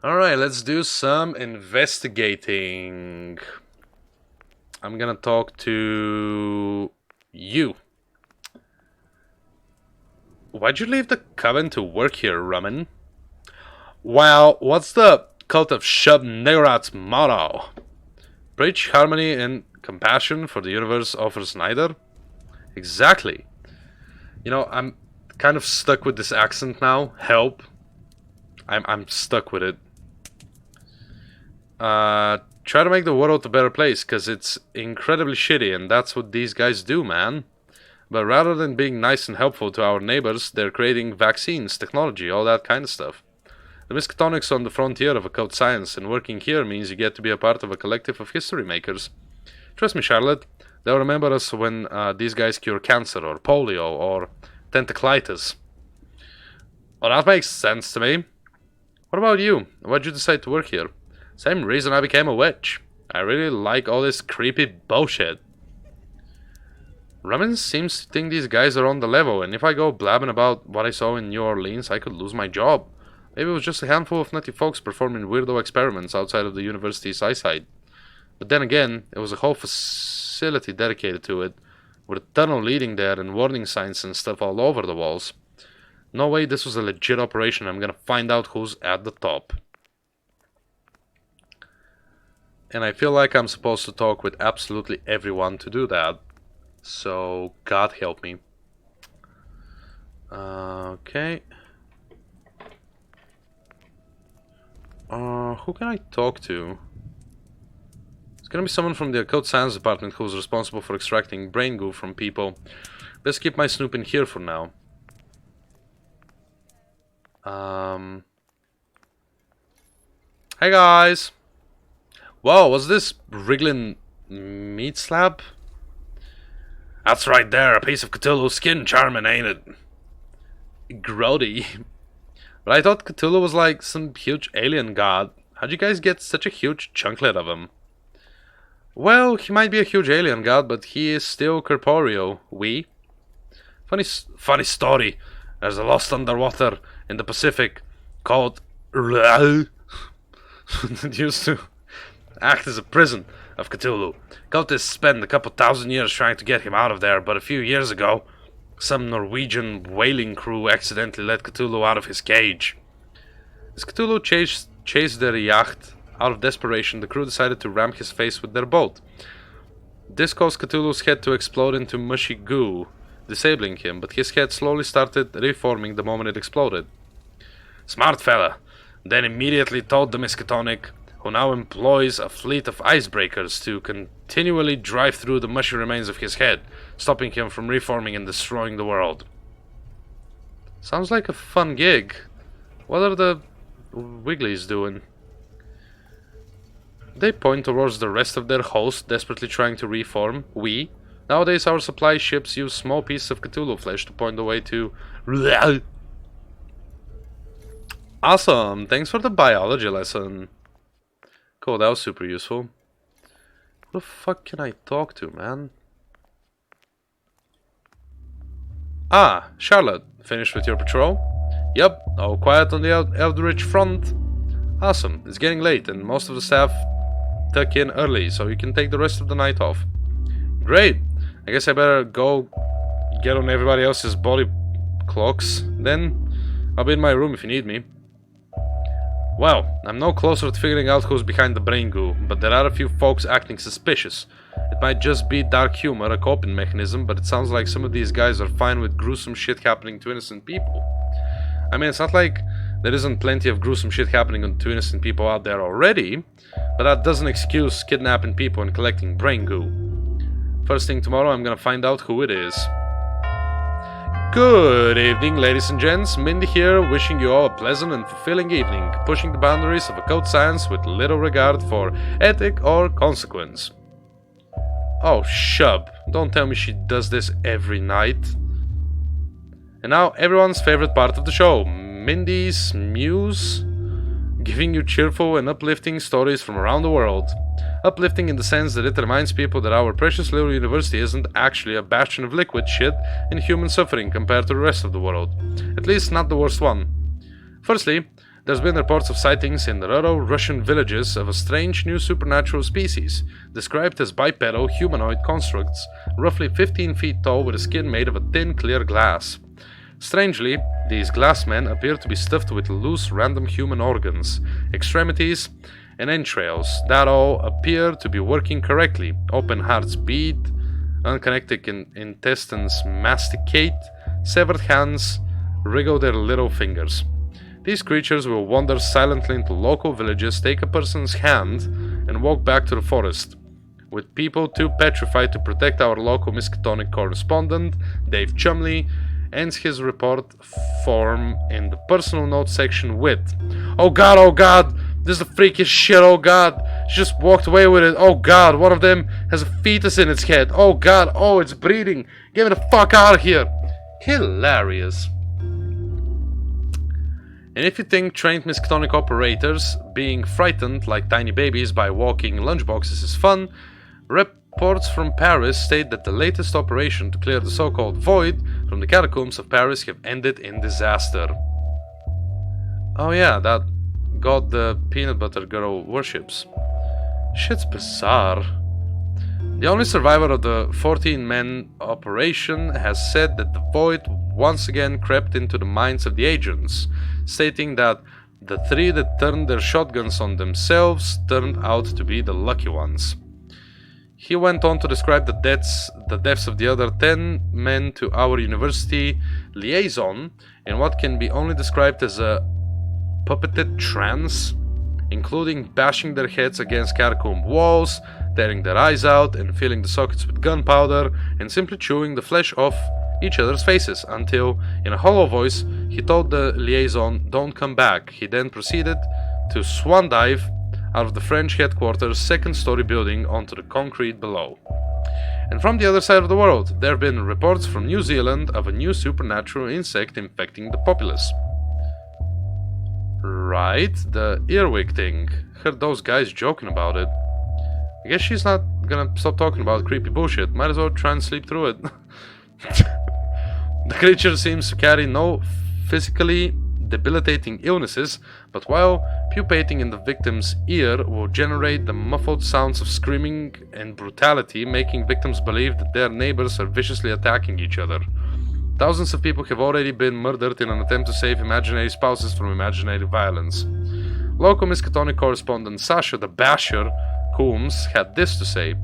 Alright, let's do some investigating. I'm gonna talk to you. Why'd you leave the coven to work here, Raman? Well, what's the cult of Shub Nerat's motto? Preach harmony and compassion, for the universe offers neither? Exactly. I'm kind of stuck with this accent now. Help. I'm stuck with it. Try to make the world a better place, because it's incredibly shitty, and that's what these guys do, man. But rather than being nice and helpful to our neighbors, they're creating vaccines, technology, all that kind of stuff. The Miskatonic's on the frontier of occult science, and working here means you get to be a part of a collective of history makers. Trust me, Charlotte, they'll remember us when these guys cure cancer, or polio, or tentaclitis. Well, that makes sense to me. What about you? Why'd you decide to work here? Same reason I became a witch. I really like all this creepy bullshit. Ramen seems to think these guys are on the level, and if I go blabbing about what I saw in New Orleans, I could lose my job. Maybe it was just a handful of nutty folks performing weirdo experiments outside of the university's eyesight. But then again, it was a whole facility dedicated to it, with a tunnel leading there and warning signs and stuff all over the walls. No way this was a legit operation. I'm gonna find out who's at the top. And I feel like I'm supposed to talk with absolutely everyone to do that. So, God help me. Okay. Who can I talk to? It's gonna be someone from the occult science department who's responsible for extracting brain goo from people. Let's keep my snooping here for now. Hey guys! Whoa, was this wriggling meat slab? That's right there, a piece of Cthulhu's skin charming, ain't it? Grody. But I thought Cthulhu was like some huge alien god. How'd you guys get such a huge chunklet of him? Well, he might be a huge alien god, but he is still corporeal. Funny story. There's a lost underwater in the Pacific called that used to act as a prison of Cthulhu. Cultists spent a couple thousand years trying to get him out of there, but a few years ago, some Norwegian whaling crew accidentally let Cthulhu out of his cage. As Cthulhu chased their yacht, out of desperation, the crew decided to ram his face with their boat. This caused Cthulhu's head to explode into mushy goo, disabling him, but his head slowly started reforming the moment it exploded. Smart fella. then immediately told the Miskatonic, who now employs a fleet of icebreakers to continually drive through the mushy remains of his head, stopping him from reforming and destroying the world. Sounds like a fun gig. What are the Wigglies doing? They point towards the rest of their host, desperately trying to reform. Nowadays our supply ships use small pieces of Cthulhu flesh to point the way to... Awesome! Thanks for the biology lesson. Cool, that was super useful. Who the fuck can I talk to, man? Ah, Charlotte. Finished with your patrol? Yep, all quiet on the Eldritch front. Awesome, it's getting late and most of the staff tuck in early, so you can take the rest of the night off. Great! I guess I better go get on everybody else's body clocks. Then I'll be in my room if you need me. Well, I'm no closer to figuring out who's behind the brain goo, but there are a few folks acting suspicious. It might just be dark humor, a coping mechanism, but it sounds like some of these guys are fine with gruesome shit happening to innocent people. I mean, it's not like there isn't plenty of gruesome shit happening to innocent people out there already, but that doesn't excuse kidnapping people and collecting brain goo. First thing tomorrow, I'm gonna find out who it is. Good evening, ladies and gents. Mindy here, wishing you all a pleasant and fulfilling evening, pushing the boundaries of occult science with little regard for ethic or consequence. Oh, shub. Don't tell me she does this every night. And now, everyone's favorite part of the show, Mindy's Muse, giving you cheerful and uplifting stories from around the world. Uplifting in the sense that it reminds people that our precious little university isn't actually a bastion of liquid shit and human suffering compared to the rest of the world. At least not the worst one. Firstly, there's been reports of sightings in the rural Russian villages of a strange new supernatural species, described as bipedal humanoid constructs, roughly 15 feet tall with a skin made of a thin, clear glass. Strangely, these glass men appear to be stuffed with loose, random human organs, extremities, and entrails that all appear to be working correctly. Open hearts beat, unconnected intestines masticate, severed hands wriggle their little fingers. These creatures will wander silently into local villages, take a person's hand, and walk back to the forest. With people too petrified to protect, our local Miskatonic correspondent, Dave Chumley, ends his report form in the personal note section with, oh god, this is the freakiest shit, oh god, she just walked away with it, oh god, one of them has a fetus in its head, oh god, oh it's breathing, get me the fuck out of here. Hilarious. And if you think trained Miskatonic operators being frightened like tiny babies by walking lunchboxes is fun, reports from Paris state that the latest operation to clear the so-called void from the catacombs of Paris have ended in disaster. Oh yeah, that god the peanut butter girl worships. Shit's bizarre. The only survivor of the 14-man operation has said that the void once again crept into the minds of the agents, stating that the 3 that turned their shotguns on themselves turned out to be the lucky ones. He went on to describe the deaths of the other 10 men to our university liaison in what can be only described as a puppeted trance, including bashing their heads against catacomb walls, tearing their eyes out and filling the sockets with gunpowder, and simply chewing the flesh off each other's faces until, in a hollow voice, he told the liaison, "Don't come back." He then proceeded to swan dive out of the French headquarters' second-story building onto the concrete below. And from the other side of the world, there have been reports from New Zealand of a new supernatural insect infecting the populace. Right, the earwig thing. Heard those guys joking about it. I guess she's not gonna stop talking about creepy bullshit. Might as well try and sleep through it. The creature seems to carry no physically debilitating illnesses, but while pupating in the victim's ear will generate the muffled sounds of screaming and brutality, making victims believe that their neighbors are viciously attacking each other. Thousands of people have already been murdered in an attempt to save imaginary spouses from imaginary violence. Local Miskatonic correspondent Sasha the Basher Coombs had this to say: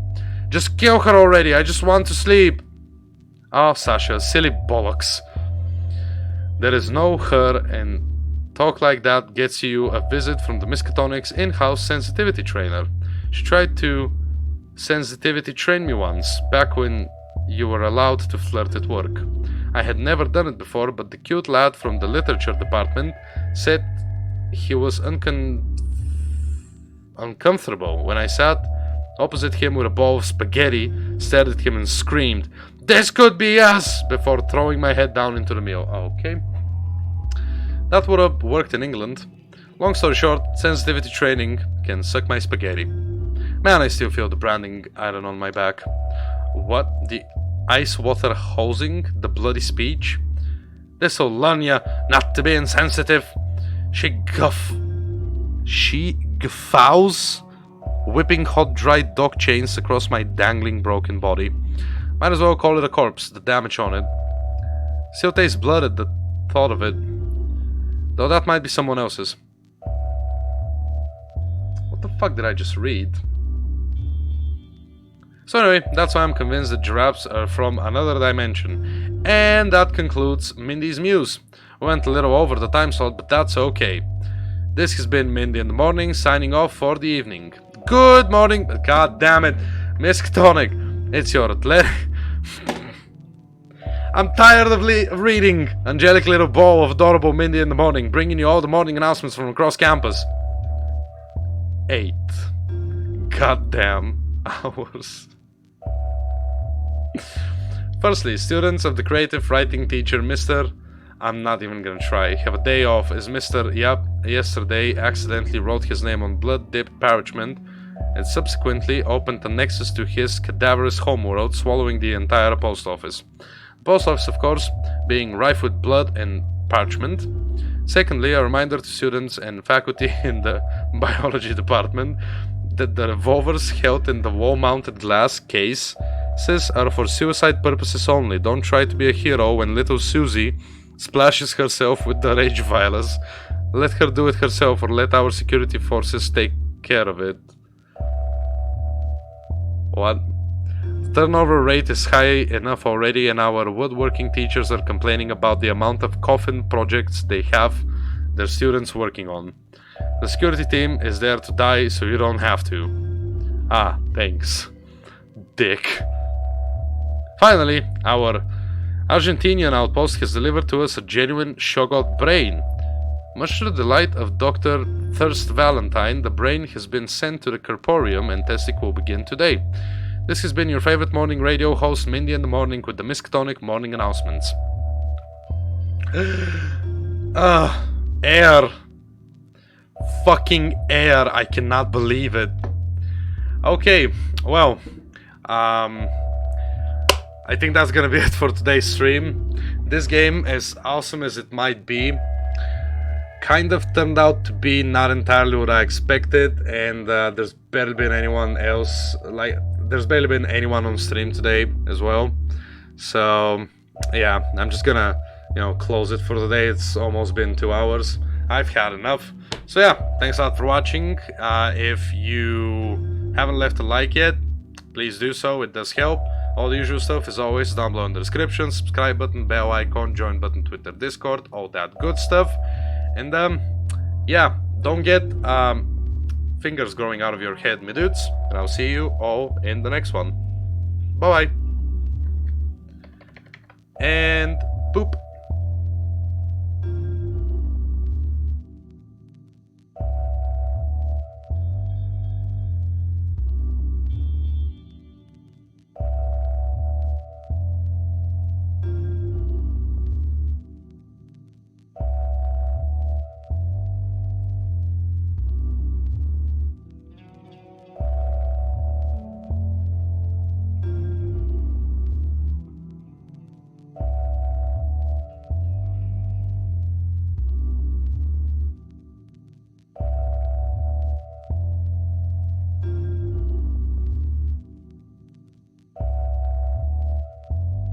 "Just kill her already, I just want to sleep." Oh, Sasha, silly bollocks. There is no her and Talk like that gets you a visit from the Miskatonic's in-house sensitivity trainer. She tried to sensitivity train me once, back when you were allowed to flirt at work. I had never done it before, but the cute lad from the literature department said he was uncomfortable when I sat opposite him with a bowl of spaghetti, stared at him and screamed, "This could be us!" before throwing my head down into the meal. Okay. That would have worked in England. Long story short, sensitivity training can suck my spaghetti. Man, I still feel the branding iron on my back. What? The ice water hosing? The bloody speech? This'll learn ya not to be insensitive. She guffaws, whipping hot dried dog chains across my dangling broken body. Might as well call it a corpse, the damage on it. Still tastes blood at the thought of it. Though that might be someone else's. What the fuck did I just read? So anyway, that's why I'm convinced that giraffes are from another dimension. And that concludes Mindy's Muse. We went a little over the time slot, but that's okay. This has been Mindy in the Morning, signing off for the evening. Good morning, god damn it, Miskatonic, it's your athletic. I'm tired of reading angelic little ball of adorable Mindy in the Morning, bringing you all the morning announcements from across campus. 8 goddamn hours. Firstly, students of the creative writing teacher, Mr. I'm not even gonna try. Have a day off as Mr. Yep, yesterday accidentally wrote his name on blood-dipped parchment and subsequently opened a nexus to his cadaverous homeworld, swallowing the entire post office. The post office, of course, being rife with blood and parchment. Secondly, a reminder to students and faculty in the biology department that the revolvers held in the wall-mounted glass cases are for suicide purposes only. Don't try to be a hero when little Susie splashes herself with the rage violence. Let her do it herself, or let our security forces take care of it. What? The turnover rate is high enough already, and our woodworking teachers are complaining about the amount of coffin projects they have their students working on. The security team is there to die, so you don't have to. Ah, thanks, dick. Finally, our Argentinian outpost has delivered to us a genuine Shoggoth brain. Much to the delight of Dr. Thirst Valentine, the brain has been sent to the Corporium and testing will begin today. This has been your favorite morning radio host, Mindy in the Morning, with the Miskatonic morning announcements. Air. Fucking air. I cannot believe it. Okay, well, I think that's gonna be it for today's stream. This game, as awesome as it might be, kind of turned out to be not entirely what I expected, and there's barely been anyone else, there's barely been anyone on stream today as well. So yeah, I'm just gonna, close it for the day. It's almost been 2 hours. I've had enough. So yeah, thanks a lot for watching. If you haven't left a like yet, please do so, it does help. All the usual stuff is always down below in the description. Subscribe button, bell icon, join button, Twitter, Discord, all that good stuff. And yeah, don't get fingers growing out of your head, my dudes. And I'll see you all in the next one. Bye bye. And boop.